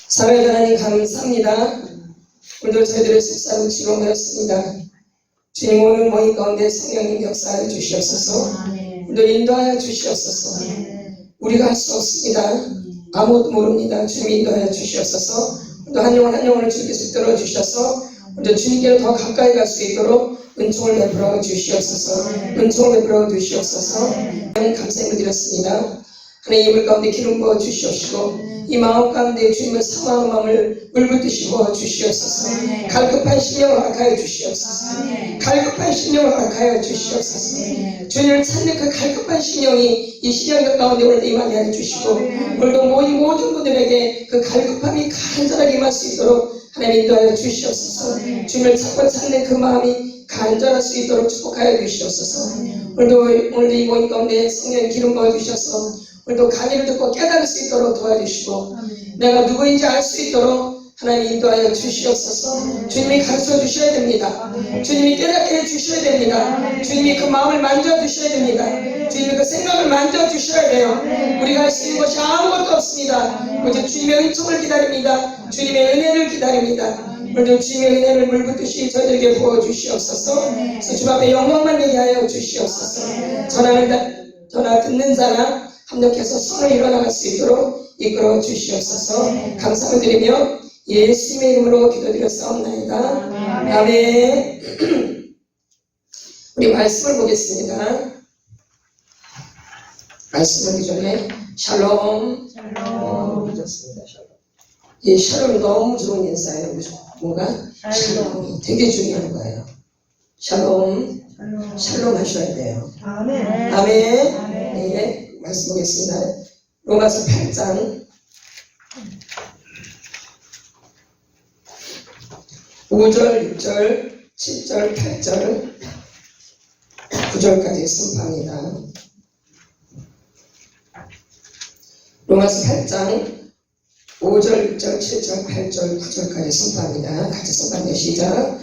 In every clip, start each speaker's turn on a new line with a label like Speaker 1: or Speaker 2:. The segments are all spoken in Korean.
Speaker 1: 사랑의 하나님 감사합니다. 오늘도 저희들의 속삭임 지롱하였습니다. 주님 오늘 모임 가운데 성령님 역사하여 주시옵소서. 오늘 인도하여 주시옵소서. 우리가 할 수 없습니다. 아무것도 모릅니다. 주님 인도하여 주시옵소서. 또 한 영혼 한 영혼을 주님께서 들어주셔서 오늘 주님께로 더 가까이 갈 수 있도록 은총을 베풀어 주시옵소서. 은총을 베풀어 주시옵소서. 감사를 드렸습니다. 하나님 이불 가운데 기름 부어 주시옵시고 이 마음 가운데 주님을 사모하는 마음을 물붓듯이 부어 주시옵소서. 갈급한 심령을 허락하여 주시옵소서. 갈급한 심령을 허락하여 주시옵소서. 주님을 찾는 그 갈급한 심령이 이 시간 가운데 오늘도 임하게 해주시고 오늘도 모인 모든 분들에게 그 갈급함이 간절하게 임할 수 있도록 하나님 인도하여 주시옵소서. 주님을 찾고 찾는 그 마음이 간절할 수 있도록 축복하여 주시옵소서. 오늘도 이 모임 가운데 성령 기름 부어 주셔서 오늘도 강의를 듣고 깨달을 수 있도록 도와주시고 내가 누구인지 알 수 있도록 하나님 인도하여 주시옵소서. 주님이 가르쳐 주셔야 됩니다. 주님이 깨닫게 해주셔야 됩니다. 주님이 그 마음을 만져주셔야 됩니다. 주님이 그 생각을 만져주셔야 돼요. 우리가 할 수 있는 것이 아무것도 없습니다. 오직 주님의 은총을 기다립니다. 주님의 은혜를 기다립니다. 오늘도 주님의 은혜를 물붓듯이 저들에게 부어주시옵소서. 그래서 주 앞에 영광만 되게 하여 주시옵소서. 전하 듣는 자나 합력해서 손을 일어나갈 수 있도록 이끌어 주시옵소서. 감사를 드리며 예수님의 이름으로 기도드렸사옵나이다. 아멘. 우리 말씀을 보겠습니다. 말씀 보기 전에 샬롬. 좋습니다. 샬롬. 이 샬롬 너무 좋은 인사예요. 뭐가? 샬롬이 되게 중요한 거예요. 샬롬. 샬롬 하셔야 돼요. 아멘. 아멘. 네, 말씀 보겠습니다. 로마서 8장 5절, 6절, 7절, 8절, 9절까지 선포합니다. 로마서 8장 5절, 6절, 7절, 8절, 9절까지 선포합니다. 같이 선포합니다. 시작.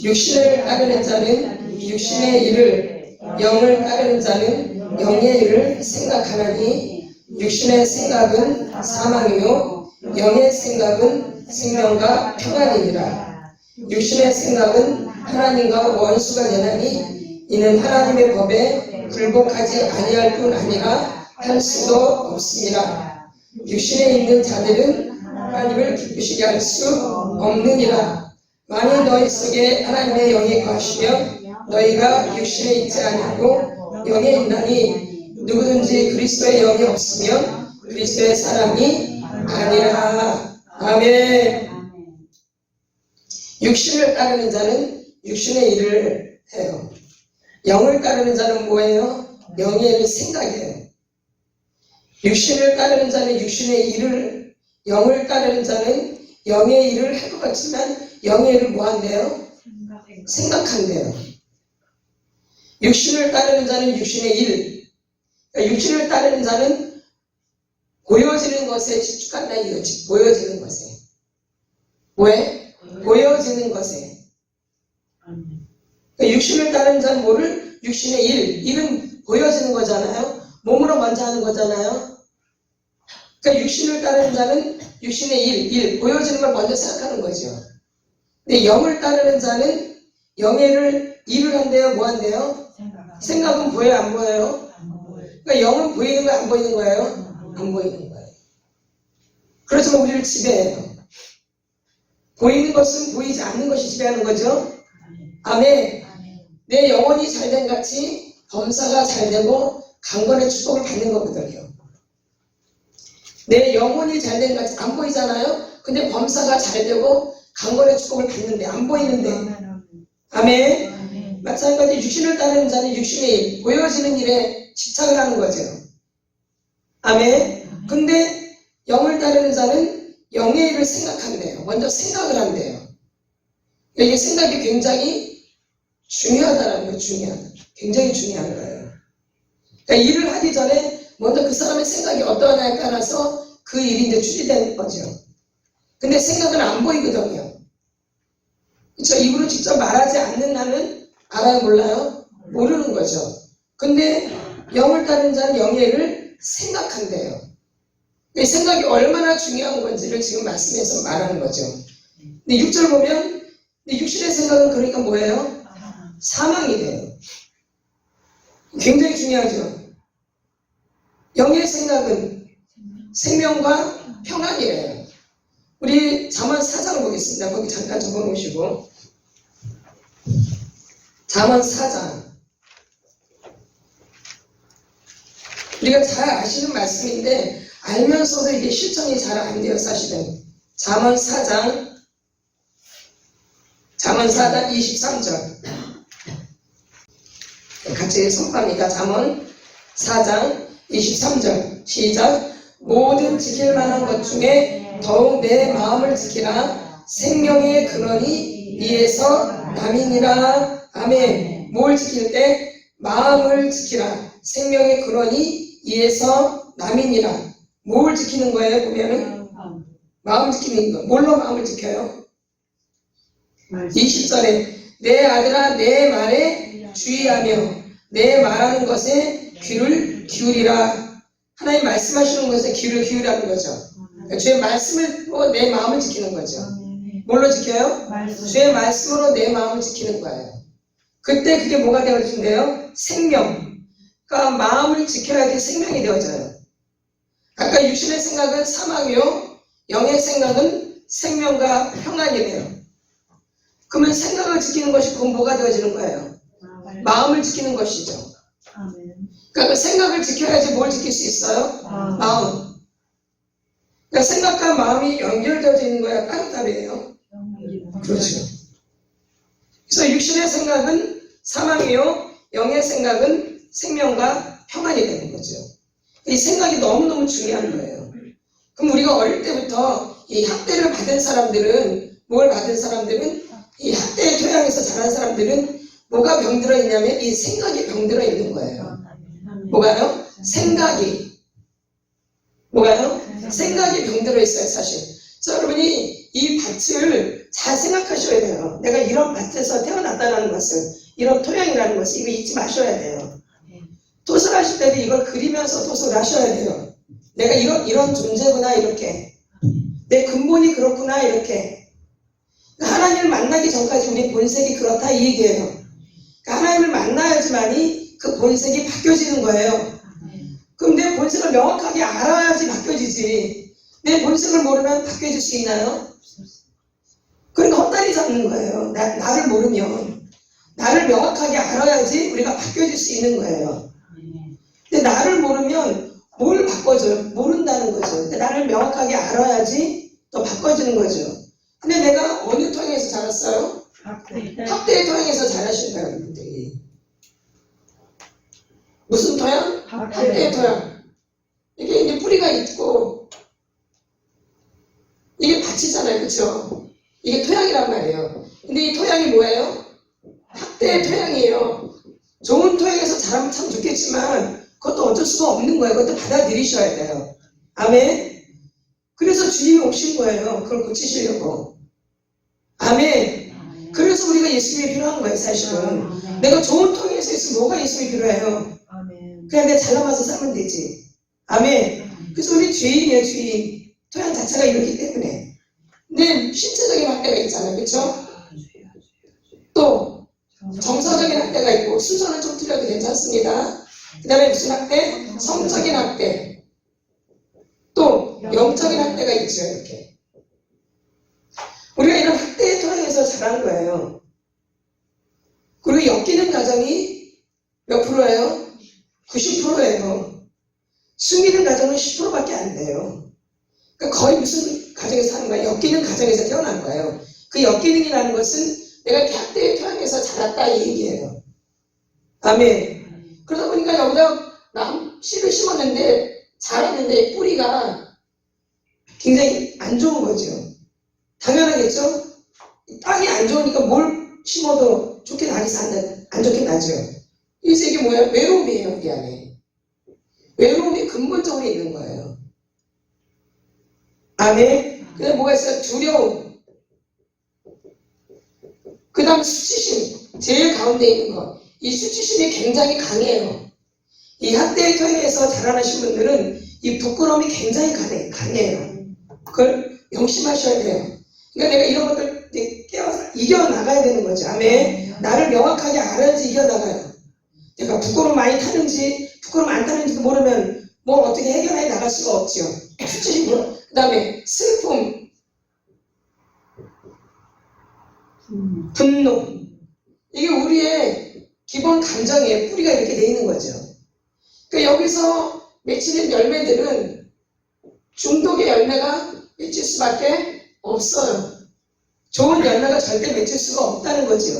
Speaker 1: 육신을 따르는 자는 육신의 일을, 영을 따르는 자는 영의 일을 생각하나니 육신의 생각은 사망이요 영의 생각은 생명과 평안이니라. 육신의 생각은 하나님과 원수가 되나니 이는 하나님의 법에 굴복하지 아니할 뿐 아니라 할 수도 없습니다. 육신에 있는 자들은 하나님을 기쁘시게 할 수 없느니라. 만일 너희 속에 하나님의 영이 거하시면 너희가 육신에 있지 아니하고 영에 있나니 누구든지 그리스도의 영이 없으면 그리스도의 사람이 아니라. 아멘. 육신을 따르는 자는 육신의 일을 해요. 영을 따르는 자는 뭐예요? 영의 일을 생각해요. 육신을 따르는 자는 육신의 일을, 영을 따르는 자는 영의 일을 할 것 같지만 영의 일을 뭐 한대요? 생각한대요. 육신을 따르는 자는 육신의 일, 그러니까 육신을 따르는 자는 보여지는 것에 집중한다 이거지. 보여지는 것에. 왜? 보여지는 것에. 그러니까 육신을 따르는 자는 뭐를? 육신의 일. 일은 보여지는 거잖아요. 몸으로 먼저 하는 거잖아요. 그러니까 육신을 따르는 자는 육신의 일, 보여지는 걸 먼저 생각하는 거죠. 근데 영을 따르는 자는 영의 일을 한대요. 뭐 한대요? 생각은 보여요? 안 보여요? 그러니까 영은 보이는 거예요? 안 보이는 거예요? 안 보이는 거예요. 그렇지만 우리를 지배해요. 보이는 것은 보이지 않는 것이 지배하는 거죠. 아멘. 내 영혼이 잘된 같이 범사가 잘되고 강건의 축복을 받는 거거든요. 내 영혼이 잘된 같이 안 보이잖아요. 근데 범사가 잘되고 강건의 축복을 받는데 안 보이는데. 아멘. 마찬가지 육신을 따르는 자는 육신의 일, 보여지는 일에 집착을 하는 거죠. 아멘. 근데 영을 따르는 자는 영의 일을 생각한대요. 먼저 생각을 한대요. 이게 생각이 굉장히 중요하다는 거예요. 중요하다. 굉장히 중요한 거예요. 그러니까 일을 하기 전에 먼저 그 사람의 생각이 어떠하냐에 따라서 그 일이 이제 추진되는 거죠. 근데 생각은 안 보이거든요. 그렇죠? 입으로 직접 말하지 않는 나는 알아요? 몰라요? 모르는 거죠. 근데 영을 따르는 자는 영의 일을 생각한대요. 이 생각이 얼마나 중요한 건지를 지금 말씀에서 말하는 거죠. 근데 6절 보면 육신의 생각은 그러니까 뭐예요? 사망이 돼요. 굉장히 중요하죠. 영의 생각은 생명과 평안이에요. 우리 잠언 4장 보겠습니다. 거기 잠깐 적어놓으시고. 잠언 4장. 우리가 잘 아시는 말씀인데 알면서도 이게 실천이 잘 안 돼요. 사실은. 잠언 4장 23절 같이 선포합니다. 잠언 4장 23절 시작. 모든 지킬 만한 것 중에 더욱 내 마음을 지키라. 생명의 근원이 이에서 남이니라. 아멘. 뭘 지킬 때? 마음을 지키라. 생명의 근원이 이에서 남이니라. 뭘 지키는 거예요? 보면은 마음 지키는 거. 뭘로 마음을 지켜요? 20절에 내 아들아 내 말에 주의하며 내 말하는 것에 귀를 기울이라. 하나님 말씀하시는 것에 귀를 기울이라는 거죠. 주의 말씀으로 내 마음을 지키는 거죠. 뭘로 지켜요? 주의 말씀으로 내 마음을 지키는 거예요. 그때 그게 뭐가 되어진대요? 생명. 그러니까 마음을 지켜야지 생명이 되어져요. 아까 육신의 생각은 사망이요, 영의 생각은 생명과 평안이래요. 그러면 생각을 지키는 것이 그건 뭐가 되어지는 거예요? 마음을 지키는 것이죠. 그러니까 그 생각을 지켜야지 뭘 지킬 수 있어요? 마음. 그러니까 생각과 마음이 연결되어져 있는 거야? 따로따로예요? 그렇죠. 그래서 육신의 생각은 사망이요, 영의 생각은 생명과 평안이 되는 거죠. 이 생각이 너무너무 중요한 거예요. 그럼 우리가 어릴 때부터 이 학대를 받은 사람들은, 뭘 받은 사람들은, 이 학대의 토양에서 자란 사람들은 뭐가 병들어 있냐면 이 생각이 병들어 있는 거예요. 뭐가요? 생각이. 뭐가요? 생각이 병들어 있어요, 사실. 그래서 여러분이 이 밭을 잘 생각하셔야 돼요. 내가 이런 밭에서 태어났다는 것을, 이런 토양이라는 것을 이거 잊지 마셔야 돼요. 토설하실 때도 이걸 그리면서 토설하셔야 돼요. 내가 이런 존재구나, 이렇게. 내 근본이 그렇구나, 이렇게. 하나님을 만나기 전까지 우리 본색이 그렇다, 이 얘기예요. 하나님을 만나야지만이 그 본색이 바뀌어지는 거예요. 그럼 내 본색을 명확하게 알아야지 바뀌어지지. 내 본색을 모르면 바뀌어질 수 있나요? 그러니까 헛다리 잡는 거예요. 나를 모르면. 나를 명확하게 알아야지 우리가 바뀌어질 수 있는 거예요. 근데 나를 모르면 뭘 바꿔줘요? 모른다는 거죠. 근데 나를 명확하게 알아야지 또 바꿔지는 거죠. 근데 내가 어느 토양에서 자랐어요? 학대의 토양에서 자라신 거예요, 여러분들이. 무슨 토양? 학대의 토양. 이게 이제 뿌리가 있고, 이게 밭이잖아요, 그쵸? 이게 토양이란 말이에요. 근데 이 토양이 뭐예요? 학대의 토양이에요. 좋은 토양에서 자라면 참 좋겠지만, 그것도 어쩔 수가 없는 거예요. 그것도 받아들이셔야 돼요. 아멘? 그래서 주님이 오신 거예요. 그걸 고치시려고. 아멘? 그래서 우리가 예수님이 필요한 거예요, 사실은. 내가 좋은 토양에서 있으면 뭐가 예수님이 필요해요? 그냥 내가 잘 남아서 살면 되지. 아멘? 그래서 우리 주인이에요, 주인. 토양 자체가 이렇기 때문에. 근데 신체적인 학대가 있잖아요, 그렇죠? 또 정서적인 학대가 있고, 순서는 좀 틀려도 괜찮습니다. 그 다음에 무슨 학대? 성적인 학대. 또 영적인 학대가 있죠, 이렇게. 우리가 이런 학대의 토양에서 자란 거예요. 그리고 엮이는 가정이 몇 프로예요? 90%예요. 숨기는 가정은 10%밖에 안 돼요. 그러니까 거의 무슨 가정에서 사는 거야? 엮이는 가정에서 태어난 거예요. 그 엮이는이라는 것은 내가 학대의 토양에서 자랐다, 이 얘기예요. 아멘. 그러다 보니까 여기다 씨를 심었는데 자랐는데 뿌리가 굉장히 안 좋은 거죠. 당연하겠죠? 땅이 안 좋으니까 뭘 심어도 좋게 나기서 안 좋게 나죠. 그래서 이게 뭐예요? 외로움이에요, 우리 안에. 외로움이 근본적으로 있는 거예요. 아멘. 그 다음에 뭐가 있어요? 두려움. 그 다음 수치심. 제일 가운데 있는 거. 이 수치심이 굉장히 강해요. 이 학대의 토양에서 자라나신 분들은 이 부끄러움이 굉장히 강해요. 그걸 명심하셔야 돼요. 그러니까 내가 이런 것들 이겨나가야 되는 거죠. 아멘. 나를 명확하게 알아야지 이겨나가요. 내가 부끄러움 많이 타는지 부끄러움 안 타는지도 모르면 뭘 어떻게 해결해 나갈 수가 없죠. 수치심, 그 다음에 슬픔, 분노. 이게 우리의 기본 감정이에요. 뿌리가 이렇게 돼 있는 거죠. 그러니까 여기서 맺히는 열매들은 중독의 열매가 맺힐 수밖에 없어요. 좋은 열매가 절대 맺힐 수가 없다는 거죠.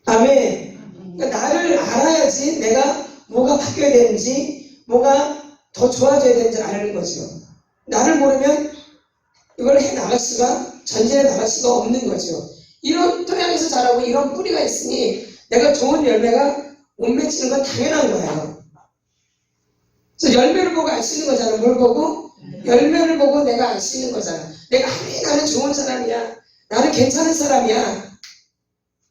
Speaker 1: 아멘. 그러니까 나를 알아야지 내가 뭐가 바뀌어야 되는지, 뭐가 더 좋아져야 되는지 아는 거죠. 나를 모르면 이걸 해나갈 수가, 전진해 나갈 수가 없는 거죠. 이런 토양에서 자라고 이런 뿌리가 있으니 내가 좋은 열매가 못 맺히는 건 당연한 거예요. 그래서 열매를 보고 알 수 있는 거잖아. 뭘 보고? 열매를 보고 내가 알 수 있는 거잖아. 내가 나는 좋은 사람이야. 나는 괜찮은 사람이야.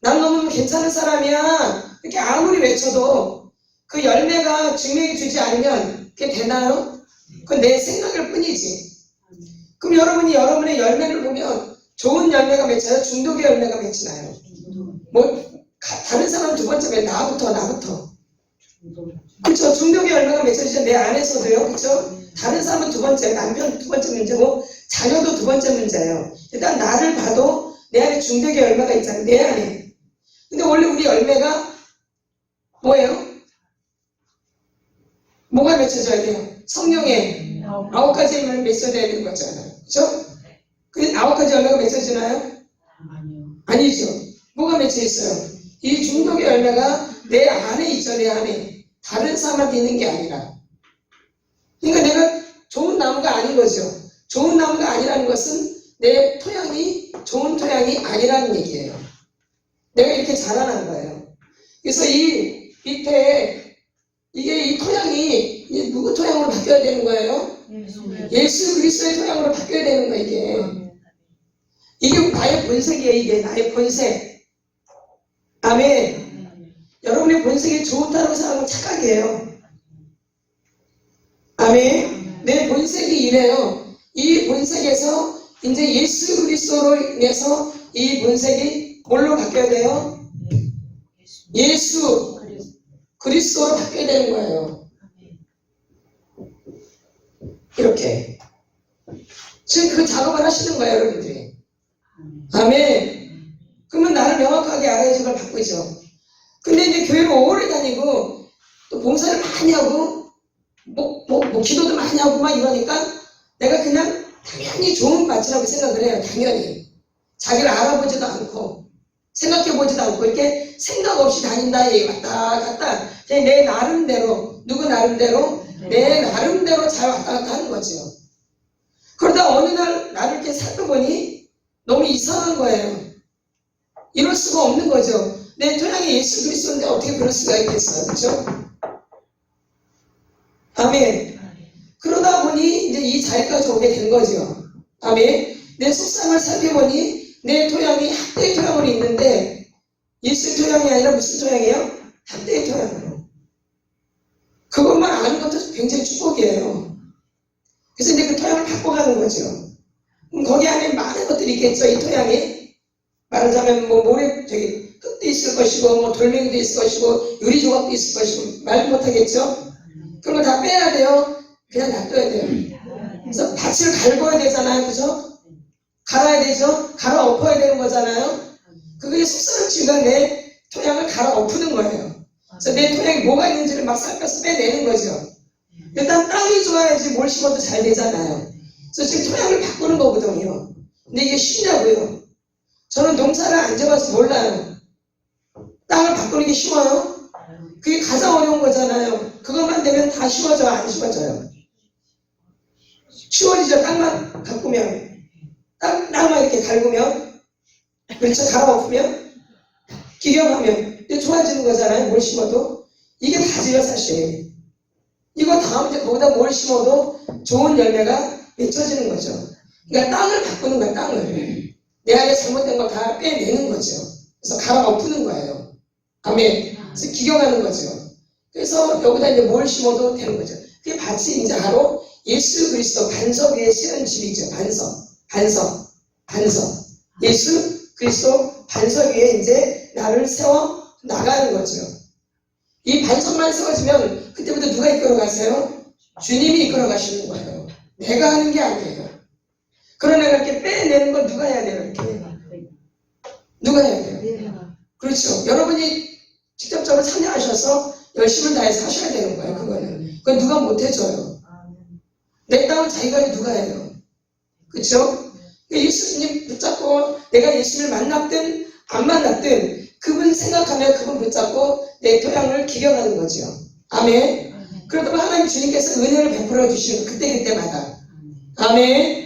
Speaker 1: 난 너무 괜찮은 사람이야. 이렇게 아무리 외쳐도 그 열매가 증명해 주지 않으면 그게 되나요? 그건 내 생각일 뿐이지. 그럼 여러분이 여러분의 열매를 보면 좋은 열매가 맺혀요? 중독의 열매가 맺히나요? 다른 사람은 두 번째 나부터. 그렇죠? 중독의 열매가 맺혀지죠. 내 안에서도요. 그렇죠? 다른 사람은 두 번째, 남편 두 번째 문제고 자녀도 두 번째 문제예요. 일단 나를 봐도 내 안에 중독의 열매가 있잖아요. 내 안에. 근데 원래 우리 열매가 뭐예요? 뭐가 맺혀져야 돼요? 성령의 9가지 열매를 맺혀져야 되는 거잖아요. 그렇죠? 그 9가지 열매가 맺혀지나요? 아니죠. 뭐가 맺혀 있어요? 이 중독의 열매가 내 안에 있죠. 내 안에. 다른 사람한테 있는 게 아니라. 그러니까 내가 좋은 나무가 아닌 거죠. 좋은 나무가 아니라는 것은 내 토양이 좋은 토양이 아니라는 얘기예요. 내가 이렇게 자라난 거예요. 그래서 이 밑에 이 토양이 누구 토양으로 바뀌어야 되는 거예요? 예수 그리스도의 토양으로 바뀌어야 되는 거예요. 이게 나의 본색이에요. 이게 나의 본색. 아멘. 여러분 여러분의 본색이 좋다고 생각하면 착각이에요. 아멘. 내 본색이 이래요. 이 본색에서 이제 예수 그리스도로 인해서 이 본색이 뭘로 바뀌어야 돼요? 예수 그리스도로 바뀌어야 되는 거예요. 이렇게 지금 그 작업을 하시는 거예요, 여러분들이. 아멘. 그러면 나를 명확하게 알아야지 그걸 바꾸죠. 근데 이제 교회를 오래 다니고 또 봉사를 많이 하고 기도도 많이 하고 막 이러니까 내가 그냥 당연히 좋은 마치라고 생각을 해요. 당연히 자기를 알아보지도 않고 생각해보지도 않고 이렇게 생각 없이 다닌다, 왔다 갔다 그냥 내 나름대로, 누구 나름대로, 내 나름대로 잘 왔다 갔다 하는 거죠. 그러다 어느 날 나를 이렇게 살펴보니 너무 이상한 거예요. 이럴 수가 없는 거죠. 내 토양이 예수 그리스도인데 어떻게 그럴 수가 있겠어요, 그렇죠? 아멘. 그러다 보니 이제 이 자리까지 오게 된 거죠. 아멘. 내 속상을 살펴보니 내 토양이 학대의 토양으로 있는데 예수의 토양이 아니라 무슨 토양이에요? 학대의 토양으로. 그것만 아는 것도 굉장히 축복이에요. 그래서 이제 그 토양을 바꿔가는 거죠. 그럼 거기 안에 많은 것들이 있겠죠. 이 토양에 말하자면 흙도 있을 것이고 돌멩이도 있을 것이고 유리 조각도 있을 것이고 말도 못하겠죠. 그런 거 다 빼야 돼요. 그냥 놔둬야 돼요. 그래서 밭을 갈궈야 되잖아요, 그죠? 갈아야 되죠. 갈아 엎어야 되는 거잖아요. 그게 속사람치가 내 토양을 갈아 엎는 거예요. 그래서 내 토양에 뭐가 있는지를 막 살펴서 빼내는 거죠. 일단 땅이 좋아야지 뭘 심어도 잘 되잖아요. 그래서 지금 토양을 바꾸는 거거든요. 근데 이게 쉽냐고요? 저는 농사를 안 지어봐서 몰라요. 땅을 바꾸는 게 쉬워요? 그게 가장 어려운 거잖아요. 그것만 되면 다 쉬워져요? 안 쉬워져요? 쉬워지죠. 땅만 바꾸면. 땅만 이렇게 갈구면, 그렇죠? 갈아 엎으면, 기경하면 이제 좋아지는 거잖아요. 뭘 심어도. 이게 다지요, 사실. 이거 다음 이제 거기다 뭘 심어도 좋은 열매가 맺혀지는 거죠. 그러니까 땅을 바꾸는 거야, 땅을. 내 안에 잘못된 걸 다 빼내는 거죠. 그래서 갈아 엎는 거예요. 아멘. 그래서 기경하는 거죠. 그래서 여기다 이제 뭘 심어도 되는 거죠. 그게 밭이 이제 바로 예수 그리스도 반석 위에 세운 집이죠. 반석. 예수 그리스도 반석 위에 이제 나를 세워 나가는 거죠. 이 반석만 세워지면 그때부터 누가 이끌어 가세요? 주님이 이끌어 가시는 거예요. 내가 하는 게 아니에요. 그러나 이렇게 빼내는 건 누가 해야 돼요? 이렇게. 누가 해야 돼요? 그렇죠. 여러분이 직접적으로 참여하셔서 열심을 다해서 하셔야 되는 거예요. 그건 누가 못 해줘요. 내 땅을 자기가 누가 해요? 그렇죠? 예수님 붙잡고 내가 예수님을 만났든 안 만났든 그분 생각하며 그분 붙잡고 내 토양을 기경하는 거죠. 아멘. 그러다 보면 하나님 주님께서 은혜를 베풀어 주시는 그때마다. 아멘.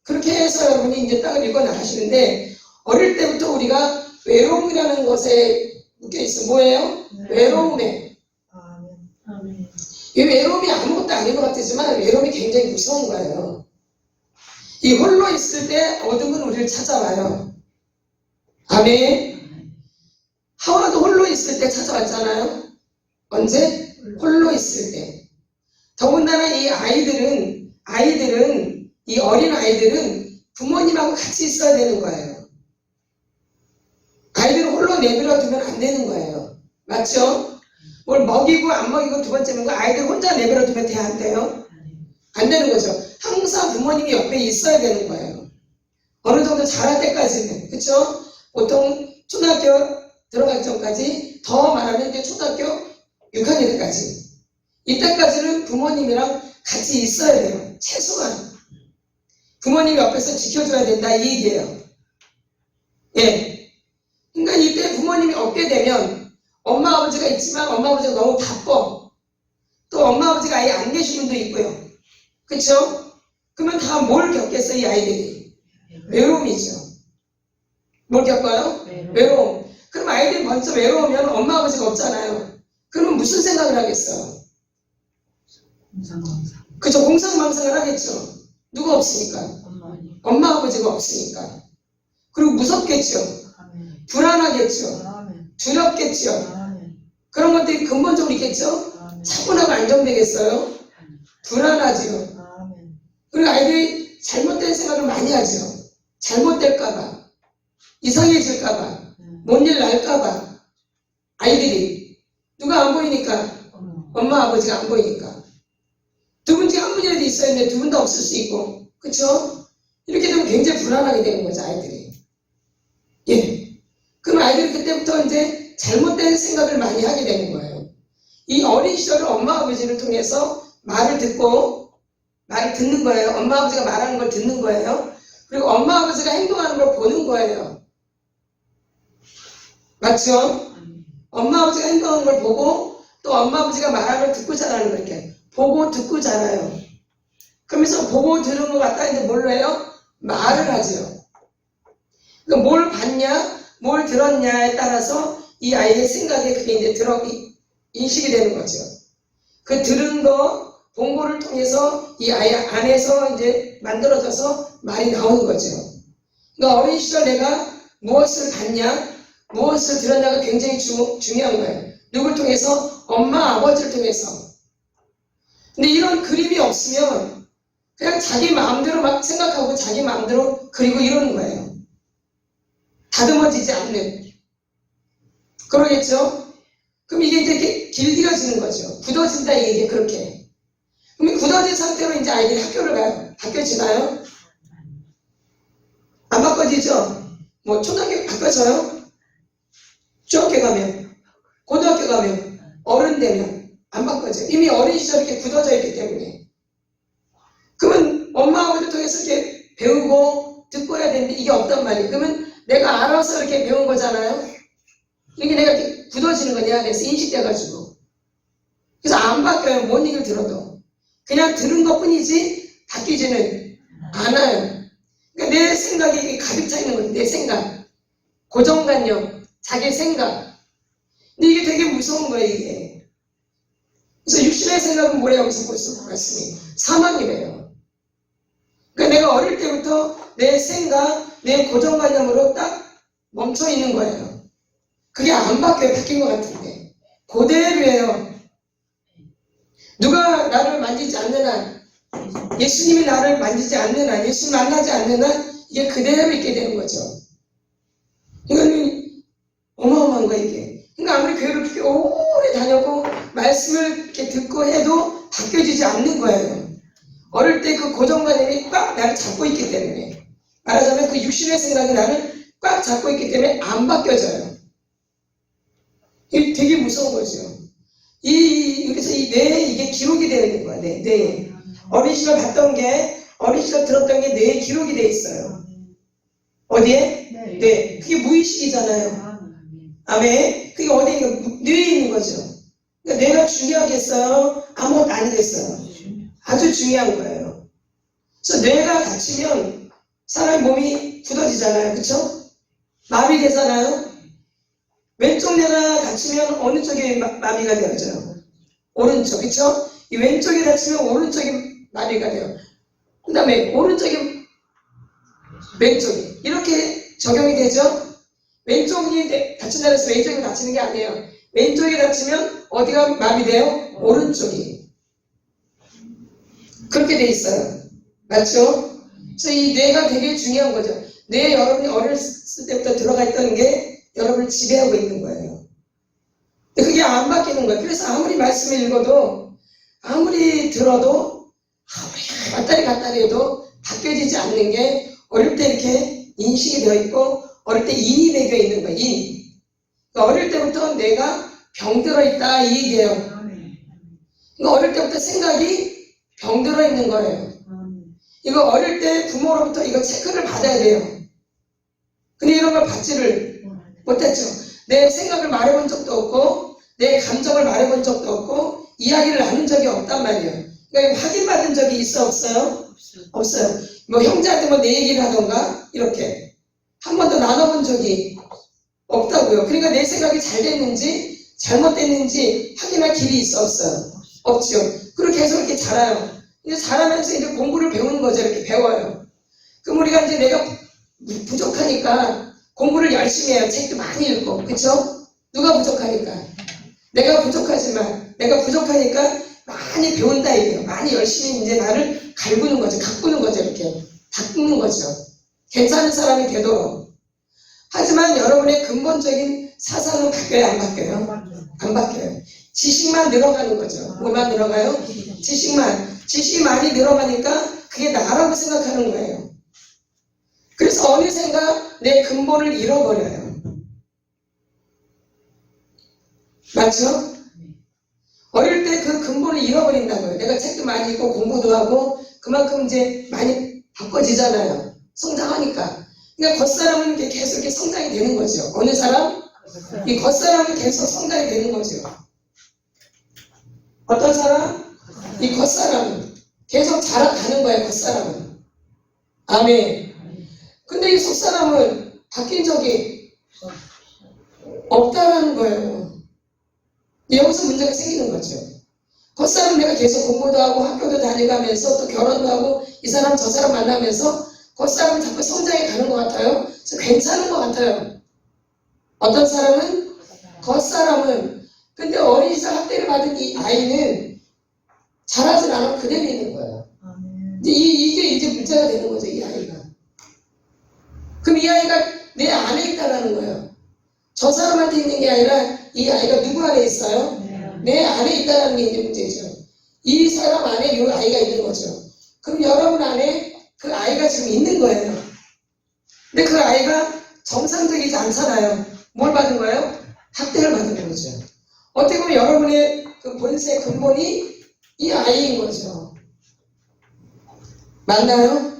Speaker 1: 그렇게 해서 여러분이 이제 땅을 읽어 나가시는데 어릴 때부터 우리가 외로움이라는 것에 묶여 있어. 뭐예요? 외로움에. 이 외로움이 아무것도 아닌 것 같지만 외로움이 굉장히 무서운 거예요. 이 홀로 있을 때 어둠은 우리를 찾아와요. 아멘. 하와도 홀로 있을 때 찾아왔잖아요. 언제? 홀로 있을 때. 더군다나 이 이 어린 아이들은 부모님하고 같이 있어야 되는 거예요. 아이들을 홀로 내버려 두면 안 되는 거예요. 맞죠? 뭘 먹이고 안 먹이고 두 번째는 거 아이들 혼자 내버려 두면 돼야 안 돼요? 안 되는 거죠. 항상 부모님이 옆에 있어야 되는 거예요. 어느 정도 자랄 때까지는. 그렇죠? 보통 초등학교 들어가기 전까지 더 말하면 이제 초등학교 6학년 때까지. 이때까지는 부모님이랑 같이 있어야 돼요. 최소한. 부모님 옆에서 지켜줘야 된다 이 얘기예요. 예. 그러니까 이때 부모님이 없게 되면 엄마 아버지가 있지만 엄마 아버지가 너무 바빠. 또 엄마 아버지가 아예 안 계신 분도 있고요. 그쵸? 그러면 다 뭘 겪겠어요 이 아이들이? 외로움이죠. 뭘 겪어요? 외로움. 그럼 아이들이 먼저 외로우면 엄마 아버지가 없잖아요. 그러면 무슨 생각을 하겠어요? 공상망상. 그쵸, 공상망상을 하겠죠. 누가 없으니까? 엄마 아버지가 없으니까. 그리고 무섭겠죠. 불안하겠죠. 두렵겠죠. 그런 것들이 근본적으로 있겠죠? 차분하고 안정되겠어요? 불안하지요. 그리고 아이들이 잘못된 생각을 많이 하죠. 잘못될까봐, 이상해질까봐, 뭔 일 날까봐. 아이들이 누가 안 보이니까, 엄마 아버지가 안 보이니까. 두 분 중에 한 분이라도 있어야 되는데 두 분 다 없을 수 있고, 그쵸? 이렇게 되면 굉장히 불안하게 되는 거죠, 아이들이. 예. 그럼 아이들이 그때부터 이제 잘못된 생각을 많이 하게 되는 거예요. 이 어린 시절을 엄마 아버지를 통해서 말을 듣는 거예요. 엄마 아버지가 말하는 걸 듣는 거예요. 그리고 엄마 아버지가 행동하는 걸 보는 거예요. 맞죠? 엄마 아버지가 행동하는 걸 보고 또 엄마 아버지가 말하는 걸 듣고 자라는 거 이렇게 보고 듣고 자라요. 그러면서 보고 들은 것 같다 이제 뭘로 해요? 말을 하죠. 그러니까 뭘 봤냐, 뭘 들었냐에 따라서 이 아이의 생각에 그게 이제 인식이 되는 거죠. 그 들은 거, 본 거를 통해서 이 아이 안에서 이제 만들어져서 말이 나오는 거죠. 그러니까 어린 시절 내가 무엇을 봤냐, 무엇을 들었냐가 굉장히 중요한 거예요. 누굴 통해서? 엄마, 아버지를 통해서. 근데 이런 그림이 없으면 그냥 자기 마음대로 막 생각하고 자기 마음대로 그리고 이러는 거예요. 다듬어지지 않는. 그러겠죠? 그럼 이게 이제 이렇게 길들여지는 거죠. 굳어진다 이게 그렇게. 그럼 굳어진 상태로 이제 아이들이 학교를 가요. 바뀌어지나요? 안 바꿔지죠? 뭐 초등학교 바뀌어져요? 중학교 가면, 고등학교 가면, 어른 되면 안 바꿔져요. 이미 어린 시절 이렇게 굳어져 있기 때문에. 그러면 엄마 아버지를 통해서 이렇게 배우고 듣고 해야 되는데 이게 없단 말이에요. 그러면 내가 알아서 이렇게 배운 거잖아요. 이게 내가 이렇게 굳어지는 거냐 그래서 인식돼가지고. 그래서 안 바뀌어요. 뭔 얘기를 들어도. 그냥 들은 것 뿐이지 바뀌지는 않아요. 그러니까 내 생각이 가득 차 있는 거죠. 내 생각. 고정관념. 자기 생각. 근데 이게 되게 무서운 거예요, 이게. 그래서 육신의 생각은 뭐래 여기서 볼 수 있습니다. 사망이래요. 그러니까 내가 어릴 때부터 내 생각, 내 고정관념으로 딱 멈춰 있는 거예요. 그게 안 바뀌어요. 바뀐 것 같은데. 그대로예요. 누가 나를 만지지 않는 한, 예수님이 나를 만지지 않는 한, 예수님 만나지 않는 한, 이게 그대로 있게 되는 거죠. 이거는 어마어마한 거야, 이게. 그러니까 아무리 교회를 그렇게 오래 다녔고, 말씀을 이렇게 듣고 해도 바뀌어지지 않는 거예요. 어릴 때 그 고정관념이 꽉 나를 잡고 있기 때문에. 말하자면 그 육신의 생각이 나를 꽉 잡고 있기 때문에 안 바뀌어져요. 이게 되게 무서운 거죠. 그래서 이 뇌에 이게 기록이 되어 있는 거야, 뇌에. 어린 시절 봤던 게, 어린 시절 들었던 게 뇌에 기록이 되어 있어요. 어디에? 네. 그게 무의식이잖아요. 아멘. 그게 어디에? 뇌에 있는 거죠. 그러니까 뇌가 중요하겠어요? 아무것도 아니겠어요? 아주 중요한 거예요. 그래서 뇌가 다치면 사람 몸이 굳어지잖아요. 그쵸? 마비되잖아요. 왼쪽 뇌가 다치면 어느 쪽이 마비가 되어져요? 오른쪽, 그쵸? 이 왼쪽이 다치면 오른쪽이 마비가 돼요. 그 다음에 오른쪽이 왼쪽이 이렇게 적용이 되죠? 왼쪽이 다친다 해서 왼쪽이 다치는 게 아니에요. 왼쪽이 다치면 어디가 마비돼요? 오른쪽이. 그렇게 돼 있어요. 맞죠? 그래서 이 뇌가 되게 중요한 거죠. 뇌에 여러분이 어렸을 때부터 들어가 있던 게 여러분을 지배하고 있는 거예요. 근데 그게 안 바뀌는 거예요. 그래서 아무리 말씀을 읽어도, 아무리 들어도, 아무리 왔다리 갔다리 해도 바뀌어지지 않는 게 어릴 때 이렇게 인식이 되어 있고, 어릴 때 인이 배겨 있는 거예요. 인. 그러니까 어릴 때부터 내가 병들어 있다 이 얘기예요. 그러니까 어릴 때부터 생각이 병들어 있는 거예요. 이거 어릴 때 부모로부터 이거 체크를 받아야 돼요. 근데 이런 걸 받지를 못했죠. 내 생각을 말해본 적도 없고 내 감정을 말해본 적도 없고 이야기를 나눈 적이 없단 말이에요. 그러니까 확인받은 적이 있어 없어요? 없어요. 뭐 형제한테 뭐 내 얘기를 하던가 이렇게 한 번도 나눠본 적이 없다고요. 그러니까 내 생각이 잘 됐는지 잘못됐는지 확인할 길이 있어 없어요? 없죠. 그리고 계속 이렇게 자라요. 이제 자라면서 이제 공부를 배우는 거죠. 이렇게 배워요. 그럼 우리가 이제 내가 부족하니까 공부를 열심히 해요. 책도 많이 읽고. 그쵸? 누가 부족하니까? 내가 부족하지만 내가 부족하니까 많이 배운다 이거예요. 많이 열심히 이제 나를 갈구는 거죠. 가꾸는 거죠. 이렇게 닦는 거죠. 괜찮은 사람이 되도록. 하지만 여러분의 근본적인 사상은 바뀌어요? 안 바뀌어요? 안 바뀌어요. 지식만 늘어가는 거죠. 뭐만 늘어가요? 지식만. 지식이 많이 늘어가니까 그게 나라고 생각하는 거예요. 그래서 어느샌가 내 근본을 잃어버려요. 맞죠? 어릴 때 그 근본을 잃어버린다고요. 내가 책도 많이 읽고 공부도 하고 그만큼 이제 많이 바꿔지잖아요. 성장하니까. 그러니까 겉사람은 계속 이렇게 성장이 되는 거죠. 어느 사람? 이 겉사람은 계속 성장이 되는 거죠. 어떤 사람? 이 겉사람은 계속 자라가는 거예요. 겉사람은. 아멘. 근데 이 속사람은 바뀐 적이 없다라는 거예요. 여기서 문제가 생기는 거죠. 겉사람은 내가 계속 공부도 하고 학교도 다니면서 또 결혼도 하고 이 사람 저 사람 만나면서 겉사람은 자꾸 성장해 가는 것 같아요. 그래서 괜찮은 것 같아요. 어떤 사람은? 겉사람은. 근데 어린 시절 학대를 받은 이 아이는 자라진 않아 그대로 있는 거예요. 이게 이제 문제가 되는 거죠. 이 아이가. 그럼 이 아이가 내 안에 있다는 거예요. 저 사람한테 있는 게 아니라 이 아이가 누구 안에 있어요? 내 안에 있다는 게 이제 문제죠. 이 사람 안에 이 아이가 있는 거죠. 그럼 여러분 안에 그 아이가 지금 있는 거예요. 근데 그 아이가 정상적이지 않잖아요. 뭘 받은 거예요? 학대를 받은 거죠. 어떻게 보면 여러분의 그 본세 근본이 이 아이인 거죠. 맞나요?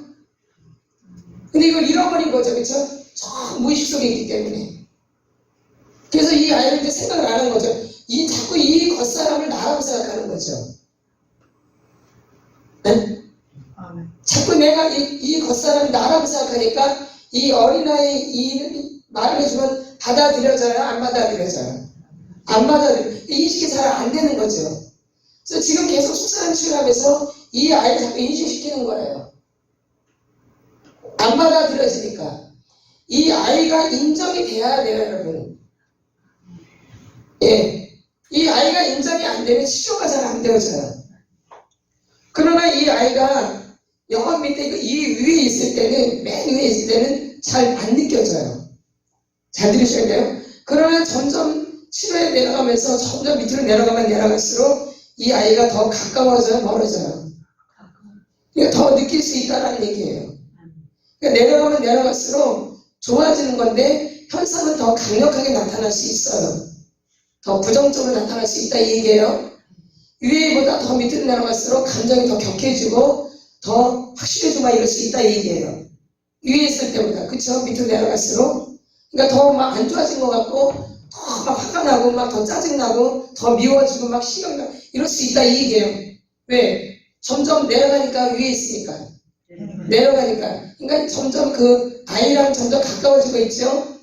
Speaker 1: 근데 이걸 잃어버린 거죠. 그렇죠? 저 무의식 속에 있기 때문에. 그래서 이 아이는 이제 생각을 안 하는 거죠. 자꾸 이 겉사람을 나라고 생각하는 거죠. 네? 자꾸 내가 이 겉사람이 나라고 생각하니까 이 어린아이 이 말을 해주면 받아들여져요? 안 받아들여져요? 안 받아들여요. 인식이 잘 안 되는 거죠. 그래서 지금 계속 속사람 치료하면서 이 아이를 자꾸 인식시키는 거예요. 안 받아들여지니까. 이 아이가 인정이 돼야 돼요, 여러분. 예. 이 아이가 인정이 안 되면 치료가 잘 안 되어져요. 그러나 이 아이가 여기 밑에 이 위에 있을 때는, 맨 위에 있을 때는 잘 안 느껴져요. 잘 들으셔야 돼요. 그러나 점점 치료에 내려가면서 점점 밑으로 내려가면 내려갈수록 이 아이가 더 가까워져요, 멀어져요. 그러니까 더 느낄 수 있다는 얘기예요. 그러니까 내려가면 내려갈수록 좋아지는 건데 현상은 더 강력하게 나타날 수 있어요. 더 부정적으로 나타날 수 있다 이 얘기예요. 위에보다 더 밑으로 내려갈수록 감정이 더 격해지고 더 확실해지고 막 이럴 수 있다 이 얘기예요. 위에 있을 때보다. 그쵸? 밑으로 내려갈수록. 그러니까 더 막 안 좋아진 것 같고 더 막 화가 나고 막 더 짜증나고 더 미워지고 막 신경나고 이럴 수 있다 이 얘기예요. 왜? 점점 내려가니까 위에 있으니까. 내려가니까. 그러니까 점점 그 아이랑 점점 가까워지고 있죠?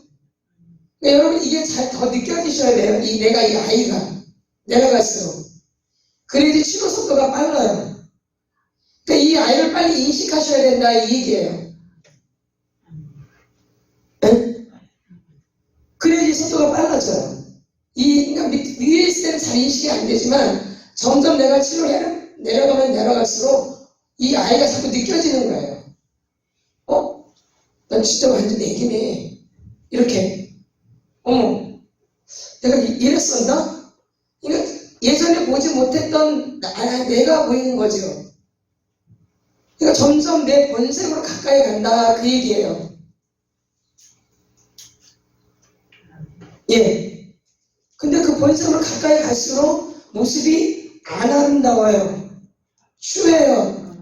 Speaker 1: 그러니까 여러분 이게 잘 더 느껴지셔야 돼요. 내가 이 아이가 내려갈수록. 그래야지 치료 속도가 빨라요. 그러니까 이 아이를 빨리 인식하셔야 된다 이 얘기예요. 네? 그래야지 속도가 빨라져요. 그러니까 위에 있을 때는 잘 인식이 안 되지만 점점 내가 치료를 내려가면 내려갈수록 이 아이가 자꾸 느껴지는 거예요. 난 진짜 완전 애기네. 이렇게. 내가 이랬었나? 그러니까 예전에 보지 못했던 내가 보이는 거죠. 그러니까 점점 내 본색으로 가까이 간다 그 얘기예요. 예. 근데 그 본색으로 가까이 갈수록 모습이 안 아름다워요. 추해요.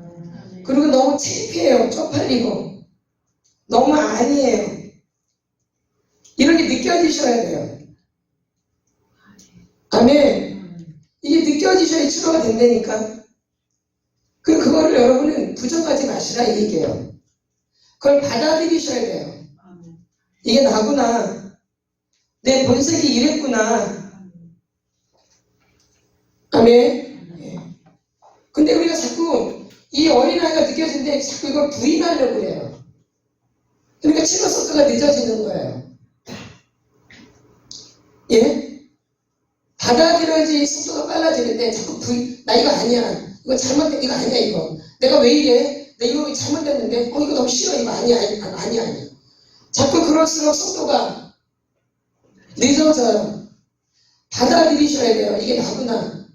Speaker 1: 그리고 너무 창피해요. 쪽팔리고. 너무 아니에요. 이런 게 느껴지셔야 돼요. 아멘. 이게 느껴지셔야 치료가 된다니까. 그거를 여러분은 부정하지 마시라 이 얘기예요. 그걸 받아들이셔야 돼요. 이게 나구나. 내 본색이 이랬구나. 아멘. 예. 근데 우리가 자꾸 이 어린아이가 느껴지는데 자꾸 이걸 부인하려고 그래요. 그러니까 치료 속도가 늦어지는 거예요. 예? 받아들여야지 속도가 빨라지는데 자꾸 나 이거 아니야. 이거 잘못된 이거 아니야 이거. 내가 왜 이래? 내 이거 잘못됐는데 이거 너무 싫어 이거 아니야 아니야. 자꾸 그럴수록 속도가 늦어져요. 받아들이셔야 돼요. 이게 나구나.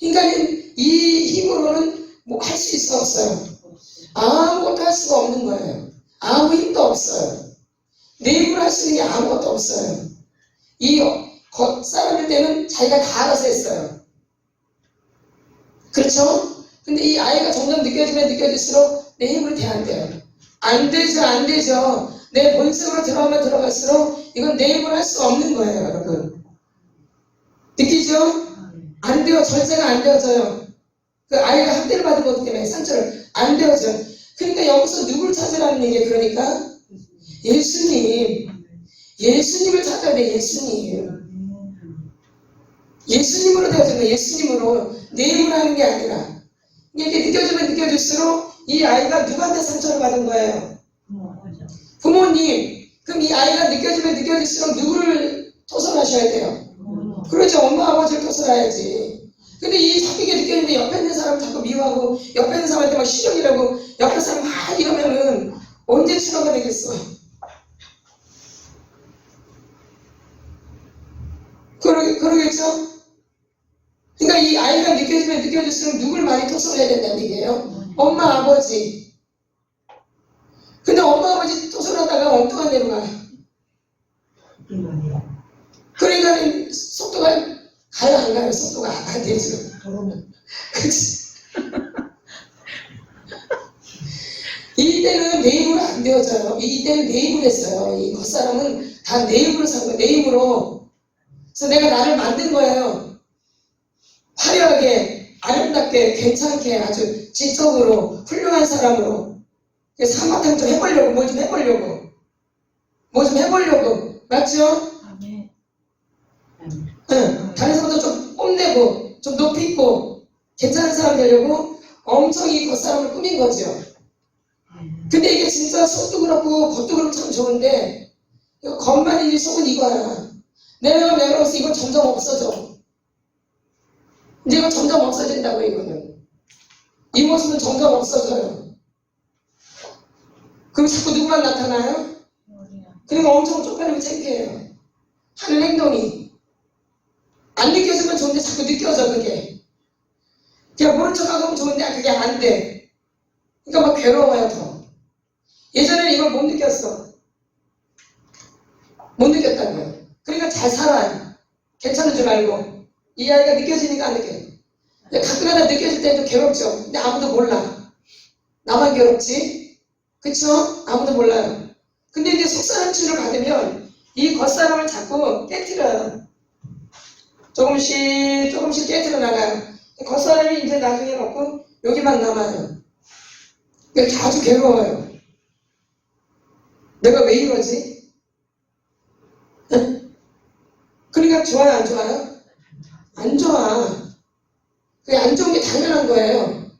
Speaker 1: 인간은 이 힘으로는 뭐 할 수 있어 없어요? 아무것도 할 수가 없는 거예요. 아무 힘도 없어요. 내 힘으로 할 수 있는 게 아무것도 없어요. 이 겉사람일 때는 자기가 다 알아서 했어요. 그렇죠? 근데 이 아이가 점점 느껴지면 느껴질수록 내 힘으로 돼 안 돼요. 안 되죠. 내 본성으로 들어가면 들어갈수록 이건 내 힘으로 할 수 없는 거예요, 여러분. 느끼죠? 안 돼요. 절제가 안 되어져요. 그 아이가 학대를 받은 것 때문에 상처를 안 되어져요. 그러니까 여기서 누굴 찾으라는 얘기예요. 그러니까 예수님을 찾아야 돼. 예수님으로 되어지는 거예요. 예수님으로 내 힘으로 하는 게 아니라 이게 느껴지면 느껴질수록 이 아이가 누구한테 상처를 받은 거예요? 부모님. 그럼 이 아이가 느껴지면 느껴질수록 누구를 토설하셔야 돼요? 그렇죠. 엄마 아버지를 토설해야지. 근데 이 자꾸 이게 느껴지는데 옆에 있는 사람 자꾸 미워하고 옆에 있는 사람한테 막 시련이라고 옆에 사람 막 이러면은 언제 치료가 되겠어? 그러겠죠? 그러니까 이 아이가 느껴지면 느껴질수록 누굴 많이 토설해야 된다는 얘기예요? 엄마 아버지. 근데 엄마 아버지 토설하다가 엉뚱한 데로 가요. 그러니까 속도가 가요 안 가요? 속도가 안 되죠. 그치? 이때는 내 힘으로 안 되어져요. 이때는 내 힘으로 했어요. 이 겉사람은 다 내 힘으로 산 거예요. 내 힘으로. 그래서 내가 나를 만든 거예요. 화려하게, 아름답게, 괜찮게, 아주 지적으로, 훌륭한 사람으로. 그래서 한바탕 좀 해보려고, 뭐 좀 해보려고. 맞죠? 응. 다른 사람도 좀 뽐내고, 좀 높이 있고, 괜찮은 사람 되려고 엄청 이 겉사람을 꾸민 거죠. 근데 이게 진짜 속도 그렇고 겉도 그렇고 참 좋은데 겉만이지 속은 이거야. 내가 내려서 이건 점점 없어져. 이제 이건 점점 없어진다고 이거는. 이 모습은 점점 없어져요. 그럼 자꾸 누구만 나타나요? 그러니까 엄청 쪽팔리고 창피해요. 하는 행동이. 안 느껴지면 좋은데 자꾸 느껴져 그게. 그냥 모른 척하고 좋은데 그게 안 돼. 그러니까 막 괴로워요 더. 예전에는 이걸 못 느꼈어. 못 느꼈다고요. 그러니까 잘 살아요. 괜찮은 줄 알고. 이 아이가 느껴지니까 안 느껴요. 가끔가다 느껴질 때는 좀 괴롭죠. 근데 아무도 몰라. 나만 괴롭지? 그쵸? 아무도 몰라요. 근데 이제 속사람 치료를 받으면 이 겉사람을 자꾸 깨트려요. 조금씩 깨트려 나가요. 겉사람이 이제 나중에 갖고 여기만 남아요. 그러니까 아주 괴로워요. 내가 왜 이러지? 그러니까 좋아요, 안 좋아요? 안 좋아. 그게 안 좋은 게 당연한 거예요.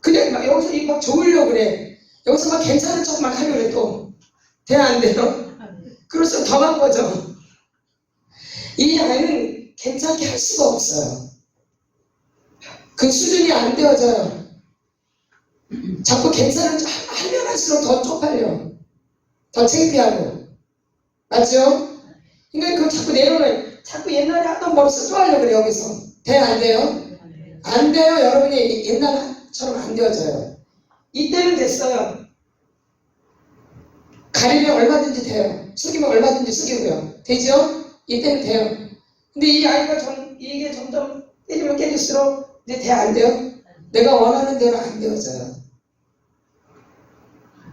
Speaker 1: 그냥 막 여기서 막 좋으려고 그래. 여기서 막 괜찮은 척 막 하려고 그래 또. 돼야 안 돼요? 그럴수록 더한 거죠. 이 아이는 괜찮게 할 수가 없어요. 그 수준이 안 되어져요. 자꾸 괜찮은 척 하면 할수록 더 쪽팔려. 더 창피하고. 맞죠? 그러니까 그걸 자꾸 내려놓아요. 자꾸 옛날에 하던 버릇을 또 하려고 그래, 여기서. 돼요, 안 돼요? 안 돼요. 여러분이 옛날처럼 안 되어져요. 이때는 됐어요. 가리면 얼마든지 돼요. 숙이면 얼마든지 숙이고요. 되죠? 이때는 돼요. 근데 이 아이가 이게 점점 깨지면 깨질수록 이제 돼, 안 돼요? 내가 원하는 대로 안 되어져요.